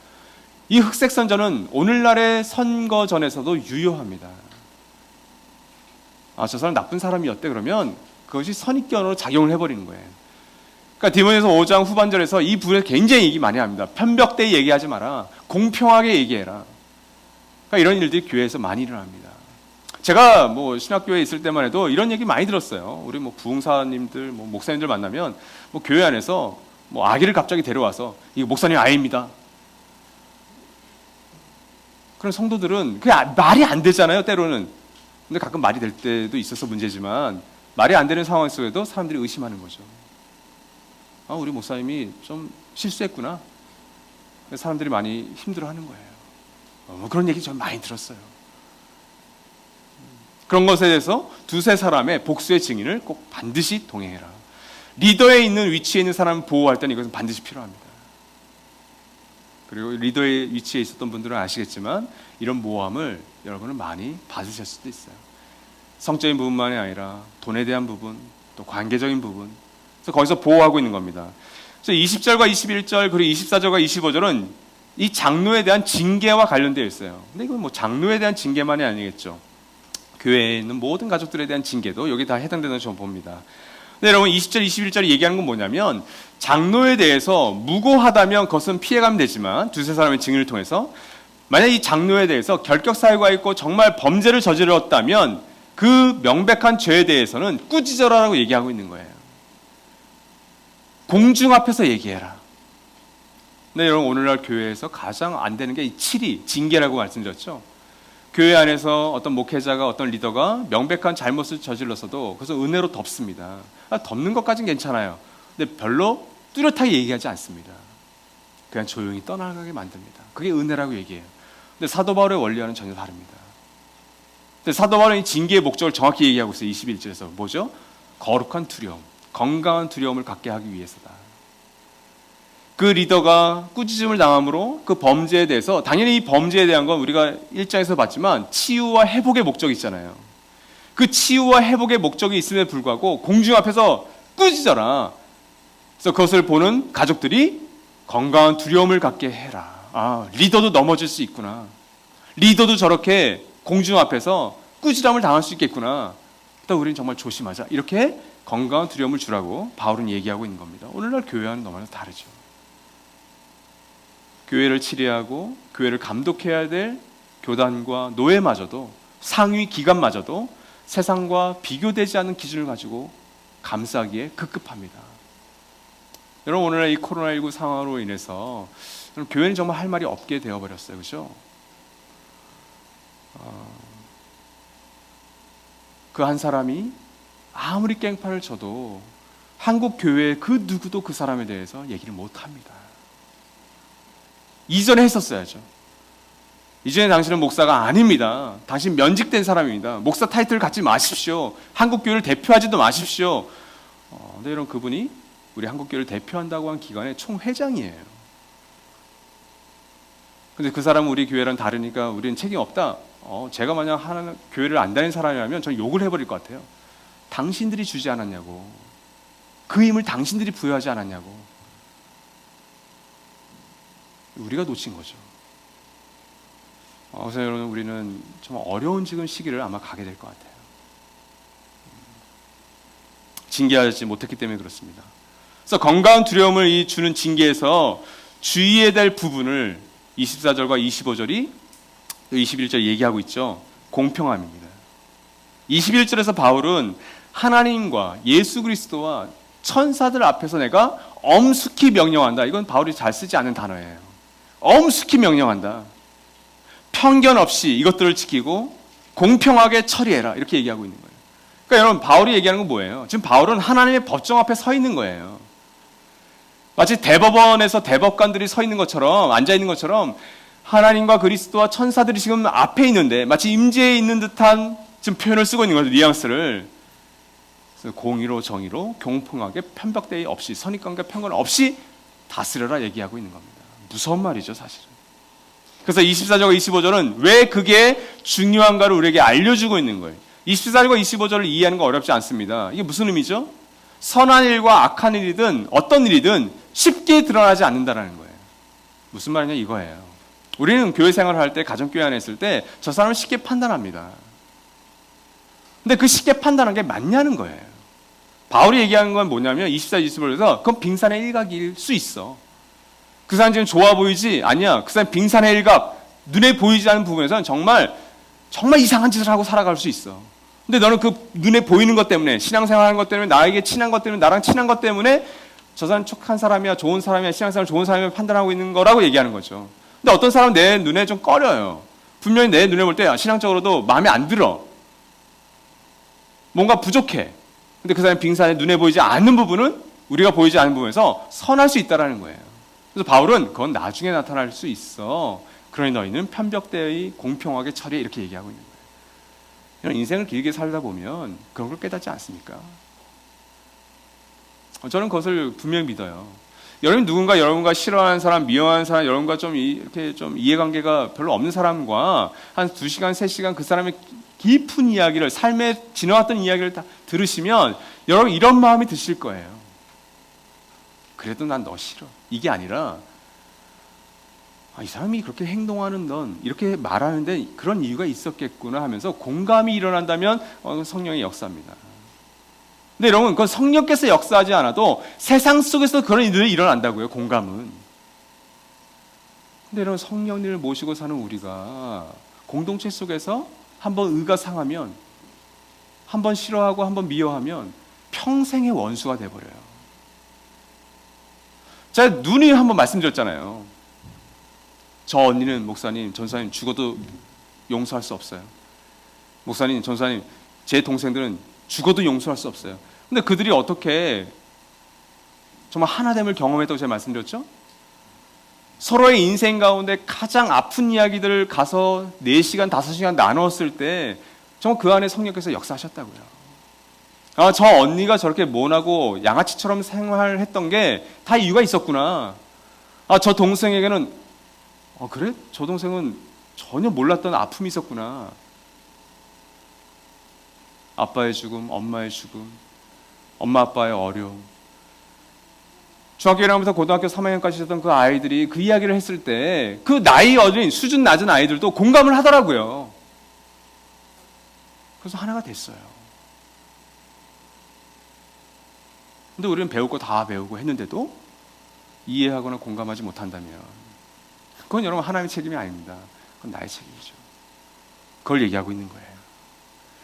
이 흑색 선전은 오늘날의 선거전에서도 유효합니다. 저 사람 나쁜 사람이었대 그러면 그것이 선입견으로 작용을 해버리는 거예요. 그러니까 디모데서 5장 후반절에서 이 부분을 굉장히 얘기 많이 합니다. 편벽되이 얘기하지 마라. 공평하게 얘기해라. 그러니까 이런 일들이 교회에서 많이 일어납니다. 제가 신학교에 있을 때만 해도 이런 얘기 많이 들었어요. 우리 부흥사님들, 목사님들 만나면 교회 안에서 아기를 갑자기 데려와서 이거 목사님 아이입니다. 그런 성도들은 그게 말이 안 되잖아요, 때로는. 근데 가끔 말이 될 때도 있어서 문제지만 말이 안 되는 상황 속에도 사람들이 의심하는 거죠. 우리 목사님이 좀 실수했구나. 사람들이 많이 힘들어하는 거예요. 그런 얘기 좀 많이 들었어요. 그런 것에 대해서 두세 사람의 복수의 증인을 꼭 반드시 동행해라. 리더에 있는 위치에 있는 사람을 보호할 때는 이것은 반드시 필요합니다. 그리고 리더의 위치에 있었던 분들은 아시겠지만 이런 모함을 여러분은 많이 봐주실 수도 있어요. 성적인 부분만이 아니라 돈에 대한 부분, 또 관계적인 부분, 그래서 거기서 보호하고 있는 겁니다. 그래서 20절과 21절 그리고 24절과 25절은 이 장로에 대한 징계와 관련되어 있어요. 근데 이건 장로에 대한 징계만이 아니겠죠. 교회에 있는 모든 가족들에 대한 징계도 여기 다 해당되는 저 봅니다. 근데 여러분 20절, 21절이 얘기하는 건 뭐냐면 장로에 대해서 무고하다면 그것은 피해가면 되지만 두세 사람의 증인을 통해서 만약 이 장로에 대해서 결격 사유가 있고 정말 범죄를 저질렀다면 그 명백한 죄에 대해서는 꾸짖어라라고 얘기하고 있는 거예요. 공중 앞에서 얘기해라. 근데 여러분 오늘날 교회에서 가장 안 되는 게 이 7위 징계라고 말씀드렸죠. 교회 안에서 어떤 목회자가 어떤 리더가 명백한 잘못을 저질렀어도 그래서 은혜로 덮습니다. 덮는 것까지는 괜찮아요. 근데 별로 뚜렷하게 얘기하지 않습니다. 그냥 조용히 떠나가게 만듭니다. 그게 은혜라고 얘기해요. 근데 사도 바울의 원리와는 전혀 다릅니다. 근데 사도 바울은 이 징계의 목적을 정확히 얘기하고 있어요. 21절에서 뭐죠? 거룩한 두려움, 건강한 두려움을 갖게 하기 위해서다. 그 리더가 꾸짖음을 당함으로 그 범죄에 대해서 당연히 이 범죄에 대한 건 우리가 1장에서 봤지만 치유와 회복의 목적이 있잖아요. 그 치유와 회복의 목적이 있음에 불구하고 공중 앞에서 꾸짖어라. 그래서 그것을 보는 가족들이 건강한 두려움을 갖게 해라. 리더도 넘어질 수 있구나. 리더도 저렇게 공중 앞에서 꾸지람을 당할 수 있겠구나. 일단 우리는 정말 조심하자. 이렇게 건강한 두려움을 주라고 바울은 얘기하고 있는 겁니다. 오늘날 교회와는 너무나 다르죠. 교회를 치리하고 교회를 감독해야 될 교단과 노예마저도 상위 기관마저도 세상과 비교되지 않는 기준을 가지고 감싸기에 급급합니다. 여러분 오늘날 이 코로나19 상황으로 인해서 교회는 정말 할 말이 없게 되어버렸어요. 그렇죠? 그 한 사람이 아무리 깽판을 쳐도 한국 교회의 그 누구도 그 사람에 대해서 얘기를 못합니다. 이전에 했었어야죠. 이전에 당신은 목사가 아닙니다. 당신 면직된 사람입니다. 목사 타이틀을 갖지 마십시오. 한국교회를 대표하지도 마십시오. 근데 여러분 그분이 우리 한국교회를 대표한다고 한 기관의 총회장이에요. 근데 그 사람은 우리 교회랑 다르니까 우리는 책임 없다. 제가 만약 하나님 교회를 안 다니는 사람이라면 저는 욕을 해버릴 것 같아요. 당신들이 주지 않았냐고. 그 힘을 당신들이 부여하지 않았냐고. 우리가 놓친 거죠. 그래서 여러분 우리는 정말 어려운 지금 시기를 아마 가게 될 것 같아요. 징계하지 못했기 때문에 그렇습니다. 그래서 건강한 두려움을 주는 징계에서 주의해야 될 부분을 24절과 25절이 21절 얘기하고 있죠. 공평함입니다. 21절에서 바울은 하나님과 예수 그리스도와 천사들 앞에서 내가 엄숙히 명령한다. 이건 바울이 잘 쓰지 않은 단어예요. 엄숙히 명령한다. 편견 없이 이것들을 지키고 공평하게 처리해라. 이렇게 얘기하고 있는 거예요. 그러니까 여러분 바울이 얘기하는 건 뭐예요? 지금 바울은 하나님의 법정 앞에 서 있는 거예요. 마치 대법원에서 대법관들이 서 있는 것처럼 앉아 있는 것처럼 하나님과 그리스도와 천사들이 지금 앞에 있는데 마치 임재에 있는 듯한 지금 표현을 쓰고 있는 거죠. 뉘앙스를. 그래서 공의로 정의로 공평하게 편박대의 없이 선입관계 편견 없이 다스려라 얘기하고 있는 겁니다. 무서운 말이죠 사실은. 그래서 24절과 25절은 왜 그게 중요한가를 우리에게 알려주고 있는 거예요. 24절과 25절을 이해하는 건 어렵지 않습니다. 이게 무슨 의미죠? 선한 일과 악한 일이든 어떤 일이든 쉽게 드러나지 않는다는 거예요. 무슨 말이냐 이거예요. 우리는 교회 생활을 할 때, 가정교회 안에 있을 때 저 사람을 쉽게 판단합니다. 근데 그 쉽게 판단한 게 맞냐는 거예요. 바울이 얘기하는 건 뭐냐면 24, 25절에서 그건 빙산의 일각일 수 있어. 그 사람 지금 좋아 보이지? 아니야. 그 사람 빙산의 일각, 눈에 보이지 않는 부분에서는 정말 이상한 짓을 하고 살아갈 수 있어. 근데 너는 그 눈에 보이는 것 때문에, 신앙생활하는 것 때문에, 나에게 친한 것 때문에, 나랑 친한 것 때문에 저 사람 촉한 사람이야, 좋은 사람이야, 신앙생활 좋은 사람이야 판단하고 있는 거라고 얘기하는 거죠. 근데 어떤 사람은 내 눈에 좀 꺼려요. 분명히 내 눈에 볼 때 신앙적으로도 마음에 안 들어. 뭔가 부족해. 근데 그 사람이 빙산에 눈에 보이지 않는 부분은 우리가 보이지 않는 부분에서 선할 수 있다는 거예요. 그래서 바울은 그건 나중에 나타날 수 있어. 그러니 너희는 편벽되이 공평하게 처리해 이렇게 얘기하고 있는 거예요. 이런 인생을 길게 살다 보면 그런 걸 깨닫지 않습니까? 저는 그것을 분명히 믿어요. 여러분과 싫어하는 사람, 미워하는 사람, 여러분과 좀 이렇게 좀 이해관계가 별로 없는 사람과 한 2시간, 3시간 그 사람의 깊은 이야기를, 삶에 지나왔던 이야기를 다 들으시면 여러분 이런 마음이 드실 거예요. 그래도 난 너 싫어. 이게 아니라 이 사람이 그렇게 행동하는 넌 이렇게 말하는데 그런 이유가 있었겠구나 하면서 공감이 일어난다면 성령의 역사입니다. 근데 여러분 그건 성령께서 역사하지 않아도 세상 속에서 그런 일들이 일어난다고요. 공감은. 근데 여러분 성령님을 모시고 사는 우리가 공동체 속에서 한번 의가 상하면, 한번 싫어하고 한번 미워하면 평생의 원수가 돼버려요. 제가 누누이 한번 말씀드렸잖아요. 저 언니는 목사님, 전사님 죽어도 용서할 수 없어요. 목사님, 전사님, 제 동생들은 죽어도 용서할 수 없어요. 근데 그들이 어떻게 정말 하나됨을 경험했다고 제가 말씀드렸죠? 서로의 인생 가운데 가장 아픈 이야기들을 가서 4시간, 5시간 나눴을 때 정말 그 안에 성령께서 역사하셨다고요. 저 언니가 저렇게 모나고 양아치처럼 생활했던 게 다 이유가 있었구나. 저 동생에게는 그래? 저 동생은 전혀 몰랐던 아픔이 있었구나. 아빠의 죽음, 엄마의 죽음, 엄마 아빠의 어려움. 중학교 1학년부터 고등학교 3학년까지 있었던 그 아이들이 그 이야기를 했을 때 그 나이 어린 수준 낮은 아이들도 공감을 하더라고요. 그래서 하나가 됐어요. 근데 우리는 배울 거 다 배우고 했는데도 이해하거나 공감하지 못한다면 그건 여러분 하나님의 책임이 아닙니다. 그건 나의 책임이죠. 그걸 얘기하고 있는 거예요.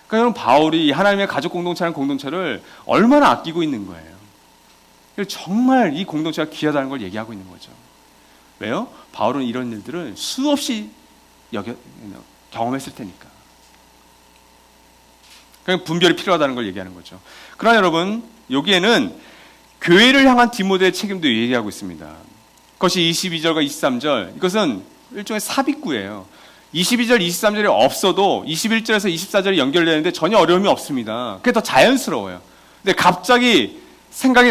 그러니까 여러분 바울이 하나님의 가족 공동체라는 공동체를 얼마나 아끼고 있는 거예요. 정말 이 공동체가 귀하다는 걸 얘기하고 있는 거죠. 왜요? 바울은 이런 일들을 수없이 경험했을 테니까. 그러니까 분별이 필요하다는 걸 얘기하는 거죠. 그러나 여러분 여기에는 교회를 향한 디모데의 책임도 얘기하고 있습니다. 그것이 22절과 23절, 이것은 일종의 삽입구예요. 22절, 23절이 없어도 21절에서 24절이 연결되는데 전혀 어려움이 없습니다. 그게 더 자연스러워요. 근데 갑자기 생각이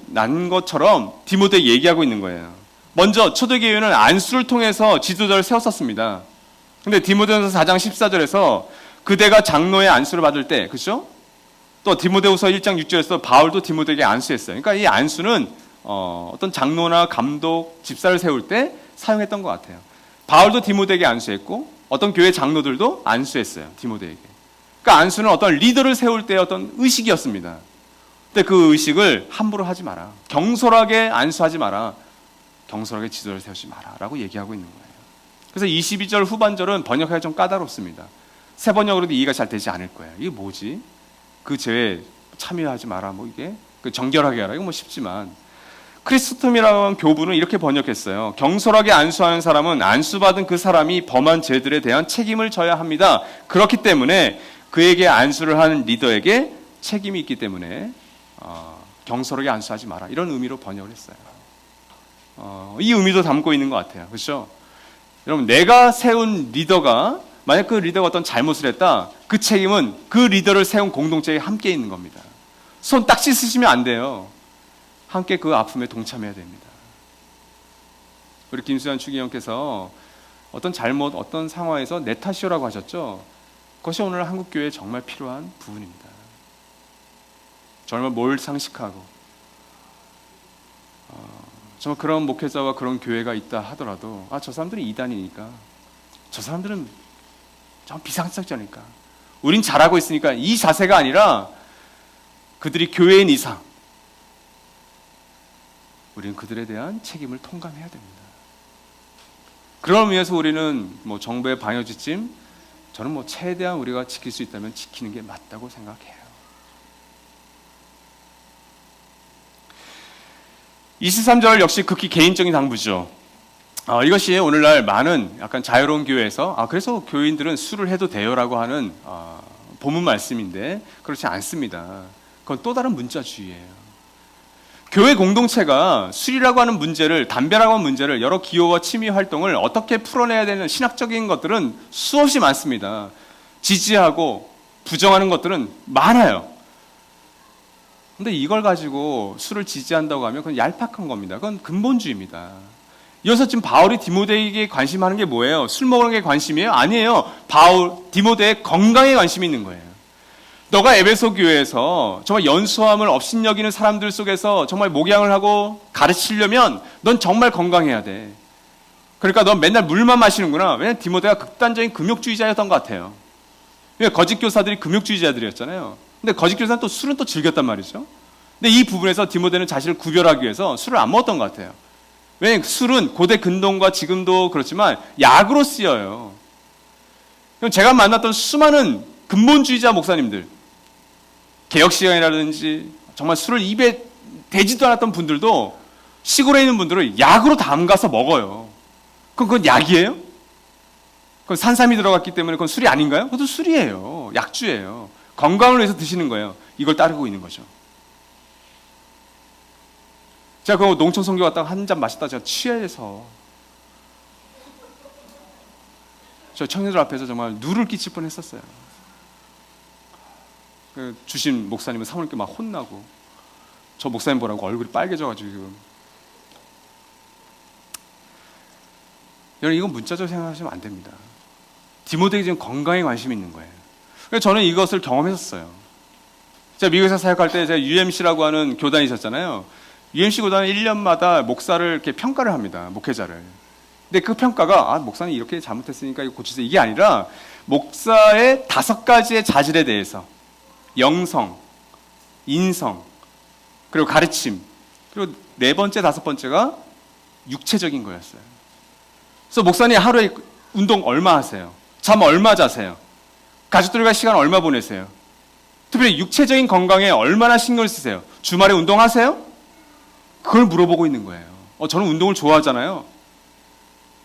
난 것처럼 디모데에 얘기하고 있는 거예요. 먼저 초대교회는 안수를 통해서 지도자를 세웠었습니다. 근데 디모데전서 4장 14절에서 그대가 장로의 안수를 받을 때, 그렇죠? 또 디모데후서 1장 6절에서 바울도 디모데에게 안수했어요. 그러니까 이 안수는 어떤 장로나 감독, 집사를 세울 때 사용했던 것 같아요. 바울도 디모데에게 안수했고 어떤 교회 장로들도 안수했어요. 디모데에게. 그러니까 안수는 어떤 리더를 세울 때 어떤 의식이었습니다. 근데 그 의식을 함부로 하지 마라. 경솔하게 안수하지 마라. 경솔하게 지도를 세우지 마라. 라고 얘기하고 있는 거예요. 그래서 22절 후반절은 번역하기가 좀 까다롭습니다. 새 번역으로도 이해가 잘 되지 않을 거예요. 이게 뭐지? 그 제외 참여하지 마라. 뭐 이게 정결하게 하라. 이거 뭐 쉽지만 크리스토톰이라고 하는 교부는 이렇게 번역했어요. 경솔하게 안수하는 사람은 안수받은 그 사람이 범한 죄들에 대한 책임을 져야 합니다. 그렇기 때문에 그에게 안수를 하는 리더에게 책임이 있기 때문에 경솔하게 안수하지 마라. 이런 의미로 번역을 했어요. 이 의미도 담고 있는 것 같아요. 그렇죠? 여러분 내가 세운 리더가 만약 그 리더가 어떤 잘못을 했다. 그 책임은 그 리더를 세운 공동체에 함께 있는 겁니다. 손 딱 씻으시면 안 돼요. 함께 그 아픔에 동참해야 됩니다. 우리 김수현 추기경께서 어떤 잘못, 어떤 상황에서 내 탓이라고 하셨죠. 그것이 오늘 한국 교회에 정말 필요한 부분입니다. 정말 뭘 상식하고 정말 그런 목회자와 그런 교회가 있다 하더라도 저 사람들은 이단이니까, 저 사람들은 좀 비상식적이니까, 우린 잘하고 있으니까, 이 자세가 아니라 그들이 교회인 이상 우리는 그들에 대한 책임을 통감해야 됩니다. 그런 의미에서 우리는 정부의 방역 지침, 저는 최대한 우리가 지킬 수 있다면 지키는 게 맞다고 생각해요. 23절 역시 극히 개인적인 당부죠. 이것이 오늘날 많은 약간 자유로운 교회에서 그래서 교인들은 술을 해도 돼요라고 하는 본문 말씀인데, 그렇지 않습니다. 그건 또 다른 문자주의예요. 교회 공동체가 술이라고 하는 문제를, 담배라고 하는 문제를, 여러 기호와 취미 활동을 어떻게 풀어내야 되는 신학적인 것들은 수없이 많습니다. 지지하고 부정하는 것들은 많아요. 근데 이걸 가지고 술을 지지한다고 하면 그건 얄팍한 겁니다. 그건 근본주의입니다. 이어서 지금 바울이 디모데에게 관심하는 게 뭐예요? 술 먹는 게 관심이에요? 아니에요. 디모데의 건강에 관심이 있는 거예요. 너가 에베소 교회에서 정말 연수함을 업신여기는 사람들 속에서 정말 목양을 하고 가르치려면 넌 정말 건강해야 돼. 그러니까 넌 맨날 물만 마시는구나. 왜냐하면 디모데가 극단적인 금욕주의자였던 것 같아요. 거짓 교사들이 금욕주의자들이었잖아요. 근데 거짓 교사는 또 술은 또 즐겼단 말이죠. 근데 이 부분에서 디모데는 자신을 구별하기 위해서 술을 안 먹었던 것 같아요. 왜냐하면 술은 고대 근동과 지금도 그렇지만 약으로 쓰여요. 제가 만났던 수많은 근본주의자 목사님들, 개혁시간이라든지 정말 술을 입에 대지도 않았던 분들도 시골에 있는 분들은 약으로 담가서 먹어요. 그건 약이에요? 그건 산삼이 들어갔기 때문에 그건 술이 아닌가요? 그것도 술이에요. 약주예요. 건강을 위해서 드시는 거예요. 이걸 따르고 있는 거죠. 제가 그 농촌 선교 갔다가 한 잔 마셨다 제가 취해서 저 청년들 앞에서 정말 누를 끼칠 뻔했었어요. 주신 목사님은 사모님께 막 혼나고, 저 목사님 보라고 얼굴이 빨개져가지고 지금. 여러분, 이건 문자적으로 생각하시면 안 됩니다. 디모데에게 지금 건강에 관심이 있는 거예요. 그래서 저는 이것을 경험했었어요. 제가 미국에서 사역할 때 제가 UMC라고 하는 교단이 있었잖아요. UMC 교단은 1년마다 목사를 이렇게 평가를 합니다. 목회자를. 근데 그 평가가 목사님 이렇게 잘못했으니까 이거 고치세요, 이게 아니라 목사의 5가지의 자질에 대해서, 영성, 인성, 그리고 가르침, 그리고 4번째, 5번째가 육체적인 거였어요. 그래서 목사님 하루에 운동 얼마 하세요? 잠 얼마 자세요? 가족들과 시간 얼마 보내세요? 특별히 육체적인 건강에 얼마나 신경을 쓰세요? 주말에 운동하세요? 그걸 물어보고 있는 거예요. 저는 운동을 좋아하잖아요.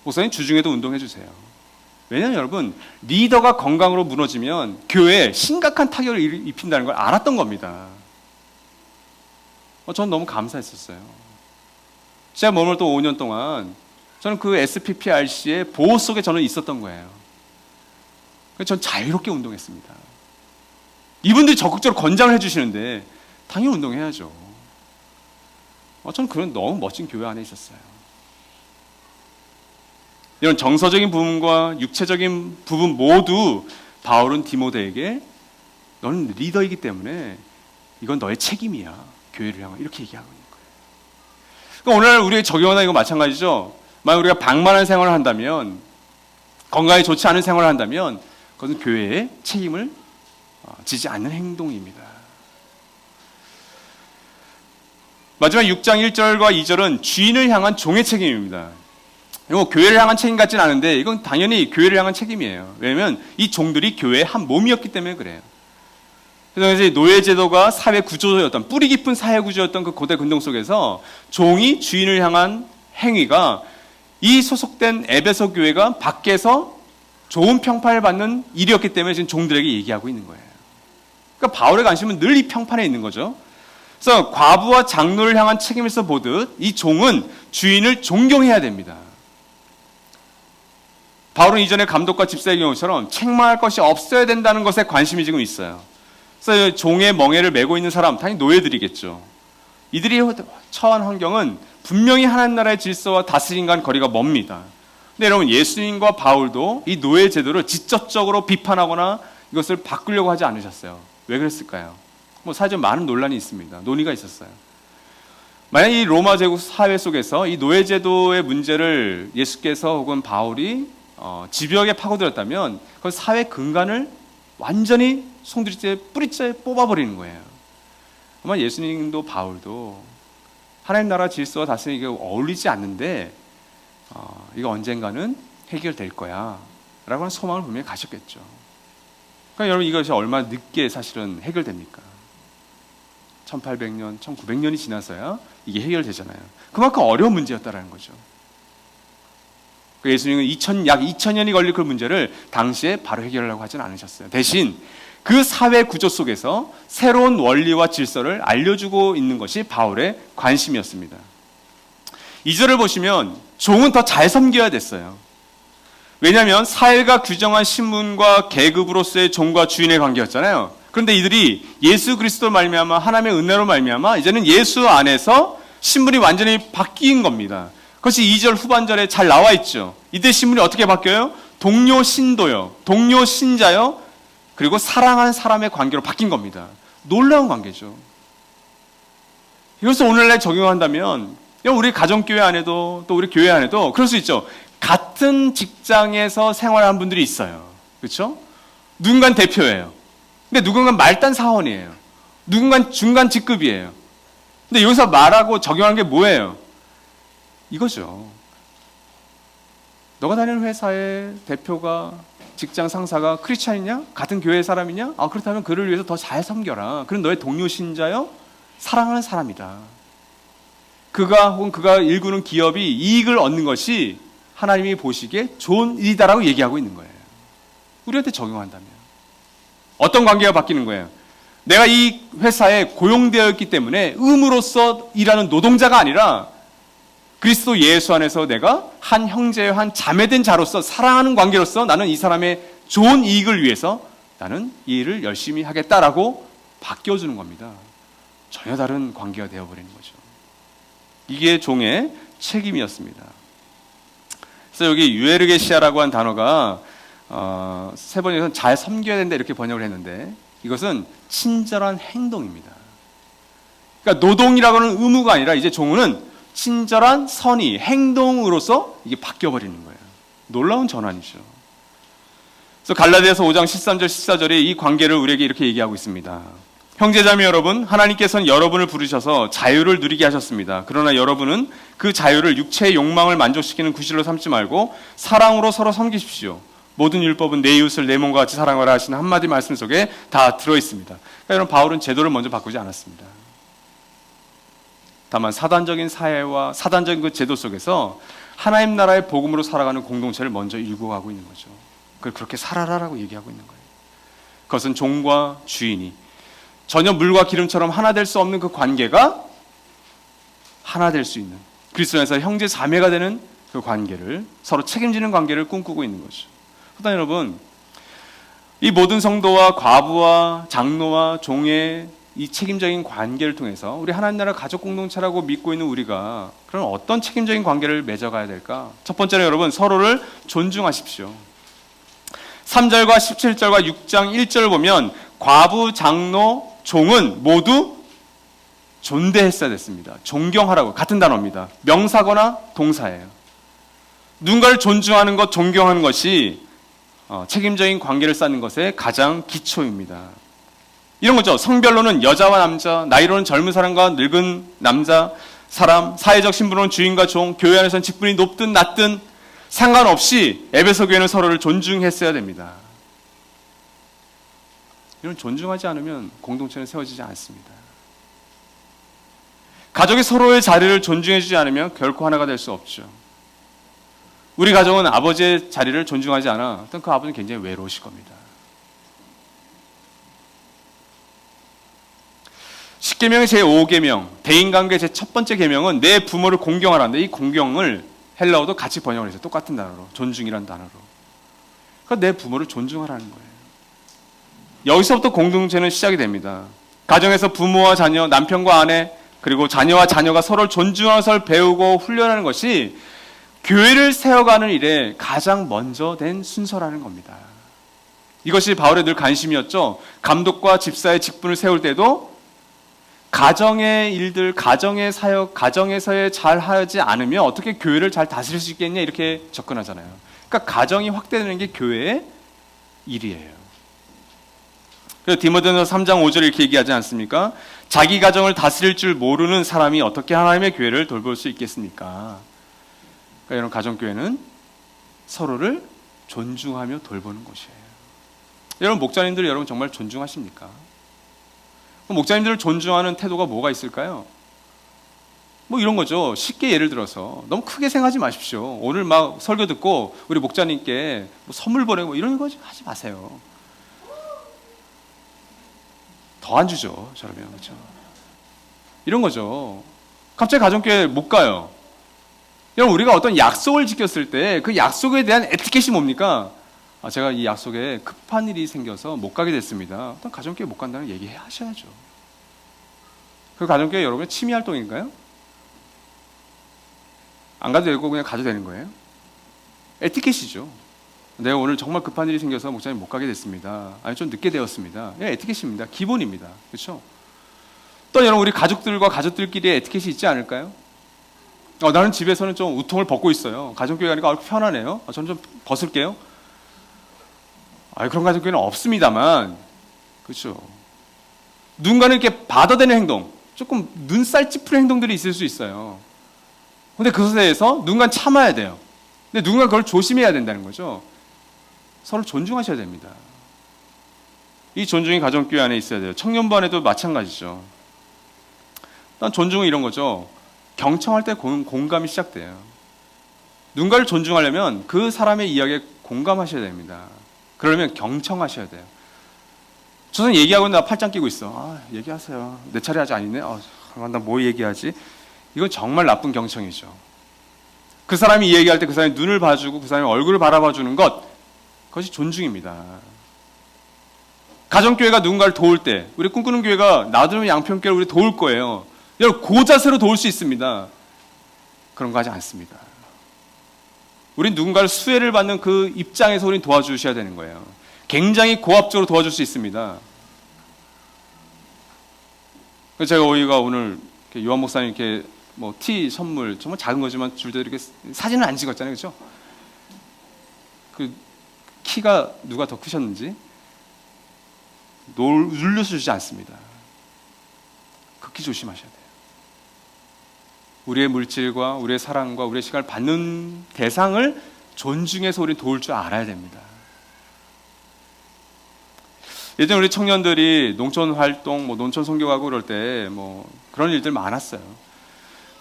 목사님 주중에도 운동해 주세요. 왜냐하면 여러분, 리더가 건강으로 무너지면 교회에 심각한 타격을 입힌다는 걸 알았던 겁니다. 저는 너무 감사했었어요. 제가 머물렀던 5년 동안 저는 그 SPPRC의 보호 속에 저는 있었던 거예요. 그래서 저는 자유롭게 운동했습니다. 이분들이 적극적으로 권장을 해주시는데 당연히 운동해야죠. 저는 그런 너무 멋진 교회 안에 있었어요. 이런 정서적인 부분과 육체적인 부분 모두 바울은 디모데에게 너는 리더이기 때문에 이건 너의 책임이야. 교회를 향해 이렇게 얘기하고 있는 거예요. 그러니까 오늘 우리가 적용하는 이거 마찬가지죠. 만약 우리가 방만한 생활을 한다면, 건강에 좋지 않은 생활을 한다면 그것은 교회의 책임을 지지 않는 행동입니다. 마지막 6장 1절과 2절은 주인을 향한 종의 책임입니다. 이거 교회를 향한 책임 같지는 않은데 이건 당연히 교회를 향한 책임이에요. 왜냐하면 이 종들이 교회의 한 몸이었기 때문에 그래요. 그래서 이제 노예제도가 사회 구조였던, 뿌리 깊은 사회 구조였던 그 고대 근동 속에서 종이 주인을 향한 행위가 이 소속된 에베소 교회가 밖에서 좋은 평판을 받는 일이었기 때문에 지금 종들에게 얘기하고 있는 거예요. 그러니까 바울의 관심은 늘 이 평판에 있는 거죠. 그래서 과부와 장로를 향한 책임에서 보듯 이 종은 주인을 존경해야 됩니다. 바울은 이전에 감독과 집사의 경우처럼 책망할 것이 없어야 된다는 것에 관심이 지금 있어요. 그래서 종의 멍에를 메고 있는 사람, 당연히 노예들이겠죠. 이들이 처한 환경은 분명히 하나님 나라의 질서와 다스림과는 거리가 멉니다. 근데 여러분, 예수님과 바울도 이 노예 제도를 직접적으로 비판하거나 이것을 바꾸려고 하지 않으셨어요. 왜 그랬을까요? 뭐 사실 많은 논란이 있습니다. 논의가 있었어요. 만약 이 로마 제국 사회 속에서 이 노예 제도의 문제를 예수께서 혹은 바울이 집요하게 파고들었다면 그 사회 근간을 완전히 송두리째 뿌리째 뽑아버리는 거예요. 아마 예수님도 바울도 하나님 나라 질서와 다스리는 게 어울리지 않는데 이거 언젠가는 해결될 거야 라고 하는 소망을 분명히 가졌겠죠. 그러니까 여러분, 이것이 얼마나 늦게 사실은 해결됩니까? 1800년, 1900년이 지나서야 이게 해결되잖아요. 그만큼 어려운 문제였다라는 거죠. 예수님은 약 2000년이 걸릴 그 문제를 당시에 바로 해결하려고 하진 않으셨어요. 대신 그 사회 구조 속에서 새로운 원리와 질서를 알려주고 있는 것이 바울의 관심이었습니다. 2절을 보시면 종은 더 잘 섬겨야 됐어요. 왜냐하면 사회가 규정한 신분과 계급으로서의 종과 주인의 관계였잖아요. 그런데 이들이 예수 그리스도 말미암아 하나님의 은혜로 말미암아 이제는 예수 안에서 신분이 완전히 바뀐 겁니다. 그것이 2절 후반절에 잘 나와 있죠. 이때 신분이 어떻게 바뀌어요? 동료 신도요, 동료 신자요, 그리고 사랑하는 사람의 관계로 바뀐 겁니다. 놀라운 관계죠. 이것을 오늘날 적용한다면 우리 가정교회 안에도 또 우리 교회 안에도 그럴 수 있죠. 같은 직장에서 생활하는 분들이 있어요. 그렇죠? 누군가는 대표예요. 근데 누군가는 말단 사원이에요. 누군가는 중간 직급이에요. 근데 여기서 말하고 적용하는 게 뭐예요? 이거죠. 너가 다니는 회사의 대표가, 직장 상사가 크리스찬이냐? 같은 교회 사람이냐? 그렇다면 그를 위해서 더 잘 섬겨라. 그는 너의 동료 신자요? 사랑하는 사람이다. 그가 혹은 그가 일구는 기업이 이익을 얻는 것이 하나님이 보시기에 좋은 일이다라고 얘기하고 있는 거예요. 우리한테 적용한다면 어떤 관계가 바뀌는 거예요? 내가 이 회사에 고용되어 있기 때문에 의무로서 일하는 노동자가 아니라 그리스도 예수 안에서 내가 한 형제와 한 자매된 자로서 사랑하는 관계로서 나는 이 사람의 좋은 이익을 위해서 나는 이 일을 열심히 하겠다라고 바뀌어주는 겁니다. 전혀 다른 관계가 되어버리는 거죠. 이게 종의 책임이었습니다. 그래서 여기 유에르게시아라고 한 단어가 세 번에서는 잘 섬겨야 된다 이렇게 번역을 했는데 이것은 친절한 행동입니다. 그러니까 노동이라고는 의무가 아니라 이제 종은 친절한 선의, 행동으로서 이게 바뀌어버리는 거예요. 놀라운 전환이죠. 그래서 갈라디아서 5장 13절 14절에 이 관계를 우리에게 이렇게 얘기하고 있습니다. 형제자매 여러분, 하나님께서는 여러분을 부르셔서 자유를 누리게 하셨습니다. 그러나 여러분은 그 자유를 육체의 욕망을 만족시키는 구실로 삼지 말고 사랑으로 서로 섬기십시오. 모든 율법은 내 이웃을 내 몸과 같이 사랑하라 하시는 한마디 말씀 속에 다 들어있습니다. 그러니까 여러분, 바울은 제도를 먼저 바꾸지 않았습니다. 다만 사단적인 사회와 사단적인 그 제도 속에서 하나님 나라의 복음으로 살아가는 공동체를 먼저 일구어가고 있는 거죠. 그걸 그렇게 살아라라고 얘기하고 있는 거예요. 그것은 종과 주인이 전혀 물과 기름처럼 하나 될 수 없는 그 관계가 하나 될 수 있는, 그리스도 안에서 형제 자매가 되는 그 관계를, 서로 책임지는 관계를 꿈꾸고 있는 거죠. 그러나 여러분, 이 모든 성도와 과부와 장로와 종의 이 책임적인 관계를 통해서 우리 하나님 나라 가족 공동체라고 믿고 있는 우리가 그럼 어떤 책임적인 관계를 맺어가야 될까? 첫 번째는 여러분, 서로를 존중하십시오. 3절과 17절과 6장 1절을 보면 과부, 장로, 종은 모두 존대했어야 됐습니다. 존경하라고, 같은 단어입니다. 명사거나 동사예요. 누군가를 존중하는 것, 존경하는 것이 책임적인 관계를 쌓는 것의 가장 기초입니다. 이런 거죠. 성별로는 여자와 남자, 나이로는 젊은 사람과 늙은 남자, 사람, 사회적 신분으로는 주인과 종, 교회 안에서는 직분이 높든 낮든 상관없이 에베소 교회는 서로를 존중했어야 됩니다. 이런 존중하지 않으면 공동체는 세워지지 않습니다. 가족이 서로의 자리를 존중해주지 않으면 결코 하나가 될 수 없죠. 우리 가정은 아버지의 자리를 존중하지 않아 그 아버지는 굉장히 외로우실 겁니다. 십계명의 제5계명, 대인관계 제1 번째 계명은 내 부모를 공경하라는데 이 공경을 헬라어도 같이 번역을 했어요. 똑같은 단어로, 존중이라는 단어로. 그러니까 내 부모를 존중하라는 거예요. 여기서부터 공동체는 시작이 됩니다. 가정에서 부모와 자녀, 남편과 아내, 그리고 자녀와 자녀가 서로를 존중하는 것을 배우고 훈련하는 것이 교회를 세워가는 일에 가장 먼저 된 순서라는 겁니다. 이것이 바울의 늘 관심이었죠. 감독과 집사의 직분을 세울 때도 가정의 일들, 가정의 사역, 가정에서의 잘 하지 않으면 어떻게 교회를 잘 다스릴 수 있겠냐 이렇게 접근하잖아요. 그러니까 가정이 확대되는 게 교회의 일이에요. 그래서 디모데전서 3장 5절에 이렇게 얘기하지 않습니까? 자기 가정을 다스릴 줄 모르는 사람이 어떻게 하나님의 교회를 돌볼 수 있겠습니까? 그러니까 이런 가정교회는 서로를 존중하며 돌보는 곳이에요. 여러분 목자님들 여러분 정말 존중하십니까? 목자님들을 존중하는 태도가 뭐가 있을까요? 뭐 이런 거죠. 쉽게 예를 들어서 너무 크게 생각하지 마십시오. 오늘 막 설교 듣고 우리 목자님께 뭐 선물 보내고 이런 거 하지 마세요. 더 안 주죠. 저러면 그렇죠. 이런 거죠. 갑자기 가정교회 못 가요. 여러분 우리가 어떤 약속을 지켰을 때 그 약속에 대한 에티켓이 뭡니까? 제가 이 약속에 급한 일이 생겨서 못 가게 됐습니다. 어떤 가정교회 못 간다는 얘기 하셔야죠. 그 가정교회 여러분의 취미 활동인가요? 안 가도 되고 그냥 가도 되는 거예요? 에티켓이죠. 내가 오늘 정말 급한 일이 생겨서 목사님 못 가게 됐습니다. 아니 좀 늦게 되었습니다. 에티켓입니다. 기본입니다. 그렇죠? 또 여러분 우리 가족들과 가족들끼리의 에티켓이 있지 않을까요? 나는 집에서는 좀 우통을 벗고 있어요. 가정교회 가니까 편하네요. 저는 좀 벗을게요. 그런 가정교회는 없습니다만, 그렇죠. 누군가는 이렇게 받아대는 행동, 조금 눈살 찌푸린 행동들이 있을 수 있어요. 근데 그것에 대해서 누군가는 참아야 돼요. 근데 누군가 그걸 조심해야 된다는 거죠. 서로 존중하셔야 됩니다. 이 존중이 가정교회 안에 있어야 돼요. 청년부 안에도 마찬가지죠. 일단 존중은 이런 거죠. 경청할 때 공감이 시작돼요. 누군가를 존중하려면 그 사람의 이야기에 공감하셔야 됩니다. 그러려면 경청하셔야 돼요. 저는 얘기하고 나 팔짱 끼고 있어. 얘기하세요. 내 차례 아직 아니네. 나 뭐 얘기하지? 이건 정말 나쁜 경청이죠. 그 사람이 얘기할 때 그 사람의 눈을 봐주고 그 사람의 얼굴을 바라봐주는 것, 그것이 존중입니다. 가정교회가 누군가를 도울 때, 우리 꿈꾸는 교회가 나들면 양평교회를 우리 도울 거예요. 여러분 그 자세로 도울 수 있습니다. 그런 거 하지 않습니다. 우린 누군가를 수혜를 받는 그 입장에서 우린 도와주셔야 되는 거예요. 굉장히 고압적으로 도와줄 수 있습니다. 제가 오이가 오늘 요한 목사님 이렇게 뭐 티 선물 정말 작은 거지만 줄 때 이렇게 사진을 안 찍었잖아요, 그렇죠? 그 키가 누가 더 크셨는지 눌려서 주지 않습니다. 극히 조심하셔야 돼요. 우리의 물질과 우리의 사랑과 우리의 시간을 받는 대상을 존중해서 우리는 도울 줄 알아야 됩니다. 예전에 우리 청년들이 농촌 활동, 농촌 선교하고 그럴 때 그런 일들 많았어요.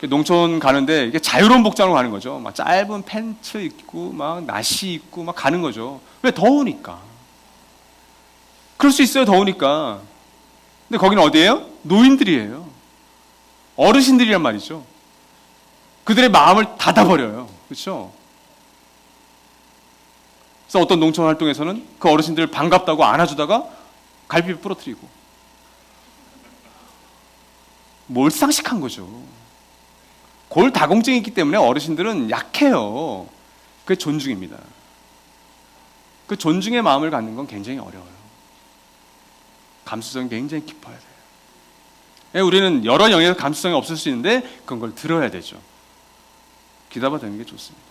농촌 가는데 이게 자유로운 복장으로 가는 거죠. 막 짧은 팬츠 입고 막 나시 입고 막 가는 거죠. 왜? 더우니까. 그럴 수 있어요. 더우니까. 근데 거기는 어디예요? 노인들이에요. 어르신들이란 말이죠. 그들의 마음을 닫아버려요. 그렇죠? 그래서 어떤 농촌 활동에서는 그 어르신들을 반갑다고 안아주다가 갈비를 부러뜨리고 몰상식한 거죠. 골다공증이 있기 때문에 어르신들은 약해요. 그게 존중입니다. 그 존중의 마음을 갖는 건 굉장히 어려워요. 감수성이 굉장히 깊어야 돼요. 우리는 여러 영역에서 감수성이 없을 수 있는데 그런 걸 들어야 되죠. 귀담아 듣는 게 좋습니다.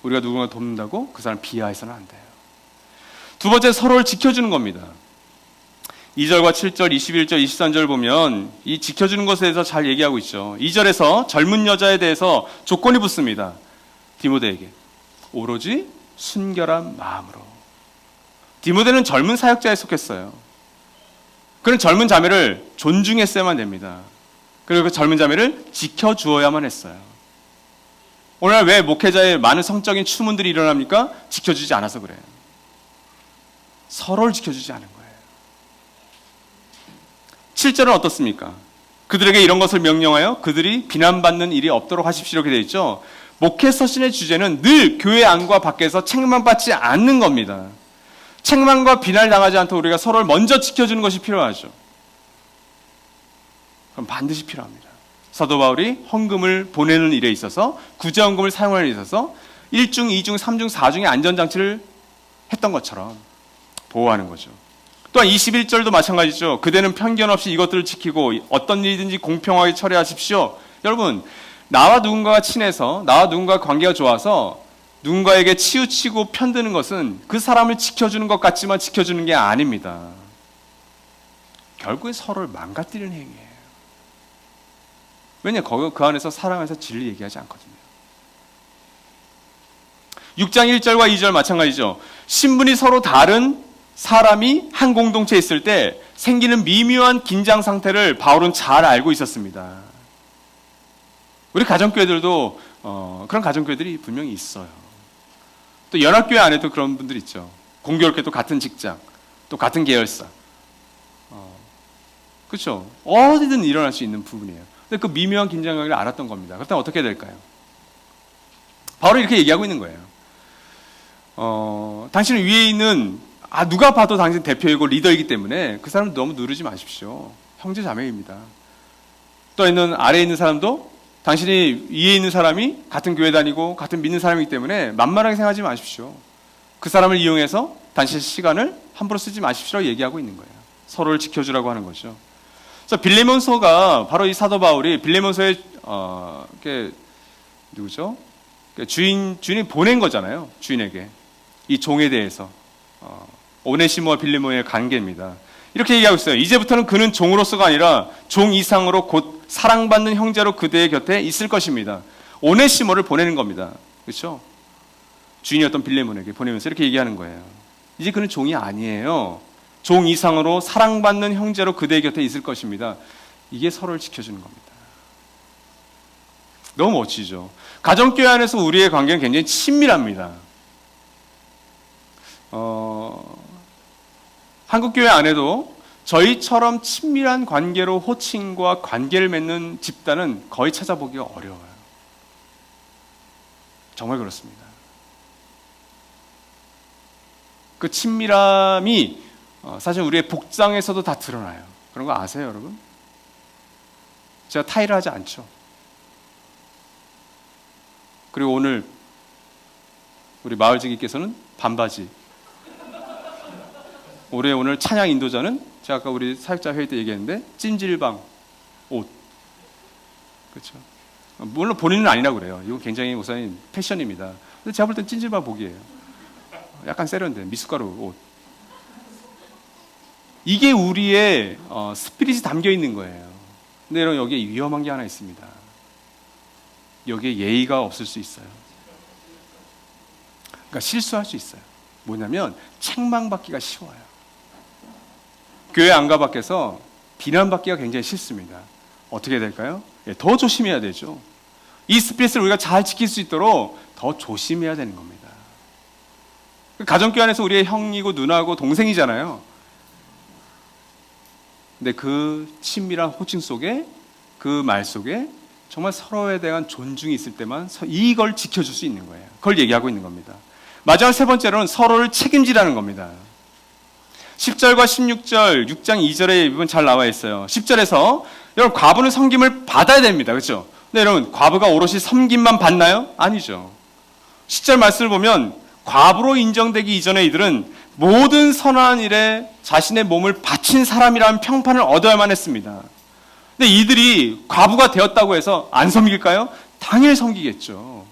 우리가 누군가 돕는다고 그 사람 비하해서는 안 돼요. 두 번째, 서로를 지켜주는 겁니다. 2절과 7절, 21절, 23절 보면 이 지켜주는 것에 대해서 잘 얘기하고 있죠. 2절에서 젊은 여자에 대해서 조건이 붙습니다. 디모데에게 오로지 순결한 마음으로. 디모데는 젊은 사역자에 속했어요. 그는 젊은 자매를 존중했어야만 됩니다. 그리고 그 젊은 자매를 지켜주어야만 했어요. 오늘날 왜 목회자의 많은 성적인 추문들이 일어납니까? 지켜주지 않아서 그래요. 서로를 지켜주지 않은 거예요. 7절은 어떻습니까? 그들에게 이런 것을 명령하여 그들이 비난받는 일이 없도록 하십시오. 이렇게 되어 있죠. 목회 서신의 주제는 늘 교회 안과 밖에서 책망받지 않는 겁니다. 책망과 비난을 당하지 않도록 우리가 서로를 먼저 지켜주는 것이 필요하죠. 그럼 반드시 필요합니다. 사도 바울이 헌금을 보내는 일에 있어서, 구제헌금을 사용하는 일에 있어서 1중, 2중, 3중, 4중의 안전장치를 했던 것처럼 보호하는 거죠. 또한 21절도 마찬가지죠. 그대는 편견 없이 이것들을 지키고 어떤 일이든지 공평하게 처리하십시오. 여러분, 나와 누군가가 친해서, 나와 누군가와 관계가 좋아서 누군가에게 치우치고 편드는 것은 그 사람을 지켜주는 것 같지만 지켜주는 게 아닙니다. 결국에 서로를 망가뜨리는 행위예요. 왜냐, 그 안에서 사랑해서 진리 얘기하지 않거든요. 6장 1절과 2절 마찬가지죠. 신분이 서로 다른 사람이 한 공동체에 있을 때 생기는 미묘한 긴장 상태를 바울은 잘 알고 있었습니다. 우리 가정교회들도 그런 가정교회들이 분명히 있어요. 또 연합교회 안에도 그런 분들 있죠. 공교롭게도 같은 직장, 또 같은 계열사. 그렇죠. 어디든 일어날 수 있는 부분이에요. 근데 그 미묘한 긴장감을 알았던 겁니다. 그렇다면 어떻게 될까요? 바울은 이렇게 얘기하고 있는 거예요. 당신 위에 있는 누가 봐도 당신 대표이고 리더이기 때문에 그 사람 너무 누르지 마십시오. 형제 자매입니다. 또 있는 아래에 있는 사람도 당신이 위에 있는 사람이 같은 교회 다니고 같은 믿는 사람이기 때문에 만만하게 생각하지 마십시오. 그 사람을 이용해서 당신의 시간을 함부로 쓰지 마십시오라고 얘기하고 있는 거예요. 서로를 지켜주라고 하는 거죠. 그래서 빌레몬서가 바로 이 사도 바울이 빌레몬서의 누구죠? 주인이 보낸 거잖아요. 주인에게 이 종에 대해서 오네시모와 빌레몬의 관계입니다. 이렇게 얘기하고 있어요. 이제부터는 그는 종으로서가 아니라 종 이상으로 곧 사랑받는 형제로 그대의 곁에 있을 것입니다. 오네시모를 보내는 겁니다. 그렇죠? 주인이었던 빌레몬에게 보내면서 이렇게 얘기하는 거예요. 이제 그는 종이 아니에요. 종 이상으로 사랑받는 형제로 그대의 곁에 있을 것입니다. 이게 서로를 지켜주는 겁니다. 너무 멋지죠? 가정교회 안에서 우리의 관계는 굉장히 친밀합니다. 한국교회 안에도 저희처럼 친밀한 관계로 호칭과 관계를 맺는 집단은 거의 찾아보기가 어려워요. 정말 그렇습니다. 그 친밀함이 사실 우리의 복장에서도 다 드러나요. 그런 거 아세요, 여러분? 제가 타이를 하지 않죠. 그리고 오늘 우리 마을지기께서는 반바지. 올해 오늘 찬양 인도자는 제가 아까 우리 사역자 회의 때 얘기했는데 찜질방 옷. 그렇죠. 물론 본인은 아니라고 그래요. 이건 굉장히 우선 패션입니다. 근데 제가 볼 땐 찜질방 복이에요. 약간 세련된 미숫가루 옷. 이게 우리의 스피릿이 담겨 있는 거예요. 근데 여러분, 여기에 위험한 게 하나 있습니다. 여기에 예의가 없을 수 있어요. 그러니까 실수할 수 있어요. 뭐냐면 책망받기가 쉬워요. 교회 안가 밖에서 비난받기가 굉장히 싫습니다. 어떻게 될까요? 더 조심해야 되죠. 이 스피릿을 우리가 잘 지킬 수 있도록 더 조심해야 되는 겁니다. 가정교회 안에서 우리의 형이고 누나고 동생이잖아요. 근데 그 친밀한 호칭 속에, 그 말 속에 정말 서로에 대한 존중이 있을 때만 이걸 지켜줄 수 있는 거예요. 그걸 얘기하고 있는 겁니다. 마지막 세 번째로는 서로를 책임지라는 겁니다. 10절과 16절, 6장 2절에 이 부분 잘 나와 있어요. 10절에서 여러분, 과부는 섬김을 받아야 됩니다. 그렇죠? 근데 여러분, 과부가 오롯이 섬김만 받나요? 아니죠. 10절 말씀을 보면 과부로 인정되기 이전에 이들은 모든 선한 일에 자신의 몸을 바친 사람이라는 평판을 얻어야만 했습니다. 근데 이들이 과부가 되었다고 해서 안 섬길까요? 당연히 섬기겠죠.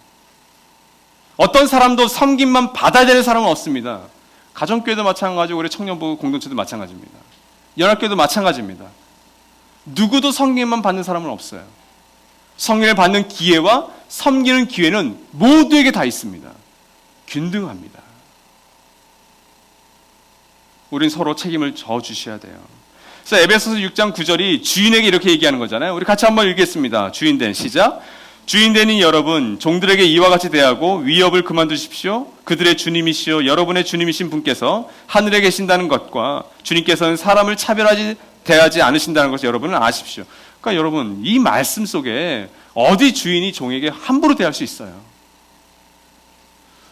어떤 사람도 섬김만 받아야 되는 사람은 없습니다. 가정교회도 마찬가지고 우리 청년부 공동체도 마찬가지입니다. 연합교회도 마찬가지입니다. 누구도 섬김만 받는 사람은 없어요. 섬김을 받는 기회와 섬기는 기회는 모두에게 다 있습니다. 균등합니다. 우린 서로 책임을 져주셔야 돼요. 그래서 에베소서 6장 9절이 주인에게 이렇게 얘기하는 거잖아요. 우리 같이 한번 읽겠습니다. 주인된 시작. 주인되는 여러분, 종들에게 이와 같이 대하고 위협을 그만두십시오. 그들의 주님이시요 여러분의 주님이신 분께서 하늘에 계신다는 것과 주님께서는 사람을 대하지 않으신다는 것을 여러분은 아십시오. 그러니까 여러분, 이 말씀 속에 어디 주인이 종에게 함부로 대할 수 있어요?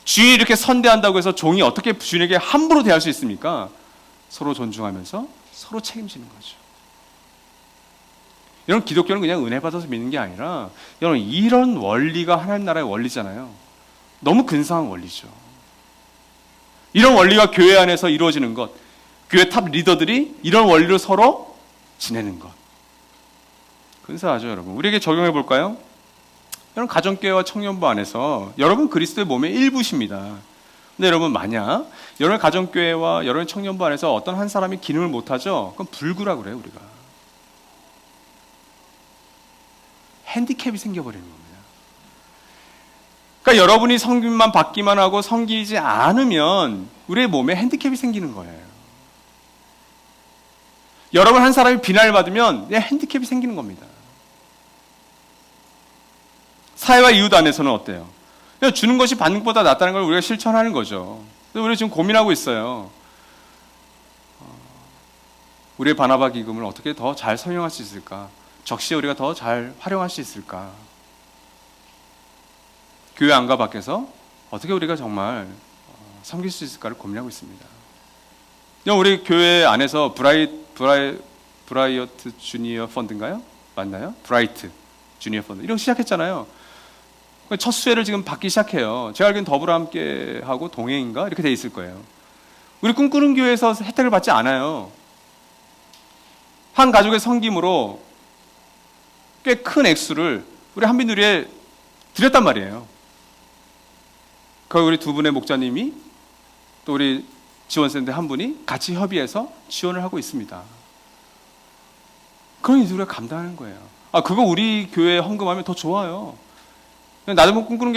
주인이 이렇게 선대한다고 해서 종이 어떻게 주인에게 함부로 대할 수 있습니까? 서로 존중하면서 서로 책임지는 거죠. 여러분, 기독교는 그냥 은혜 받아서 믿는 게 아니라 여러분, 이런 원리가 하나님 나라의 원리잖아요. 너무 근사한 원리죠. 이런 원리가 교회 안에서 이루어지는 것, 교회 탑 리더들이 이런 원리로 서로 지내는 것, 근사하죠. 여러분, 우리에게 적용해 볼까요? 여러분, 가정교회와 청년부 안에서 여러분 그리스도의 몸의 일부십니다. 근데 여러분, 만약 여러분 가정교회와 여러분 청년부 안에서 어떤 한 사람이 기능을 못하죠? 그럼 불구라고 그래요. 우리가 핸디캡이 생겨버리는 겁니다. 그러니까 여러분이 섬김만 받기만 하고 섬기지 않으면 우리의 몸에 핸디캡이 생기는 거예요. 여러분 한 사람이 비난을 받으면 핸디캡이 생기는 겁니다. 사회와 이웃 안에서는 어때요? 그냥 주는 것이 받는 것보다 낫다는 걸 우리가 실천하는 거죠. 우리가 지금 고민하고 있어요. 우리의 바나바 기금을 어떻게 더 잘 사용할 수 있을까? 적시에 우리가 더 잘 활용할 수 있을까? 교회 안과 밖에서 어떻게 우리가 정말 섬길 수 있을까를 고민하고 있습니다. 우리 교회 안에서 브라이어트 주니어 펀드인가요? 맞나요? 브라이트 주니어 펀드 이런 거 시작했잖아요. 첫 수혜를 지금 받기 시작해요. 제가 알기로는 더불어 함께 하고 동행인가 이렇게 돼 있을 거예요. 우리 꿈꾸는 교회에서 혜택을 받지 않아요. 한 가족의 섬김으로 꽤 큰 액수를 우리 한빛누리에 드렸단 말이에요. 우리 두 분의 목자님이 또 우리 지원센터 한 분이 같이 협의해서 지원을 하고 있습니다. 그런 일을 우리가 감당하는 거예요. 그거 우리 교회에 헌금하면 더 좋아요. 나도 꿈꾸는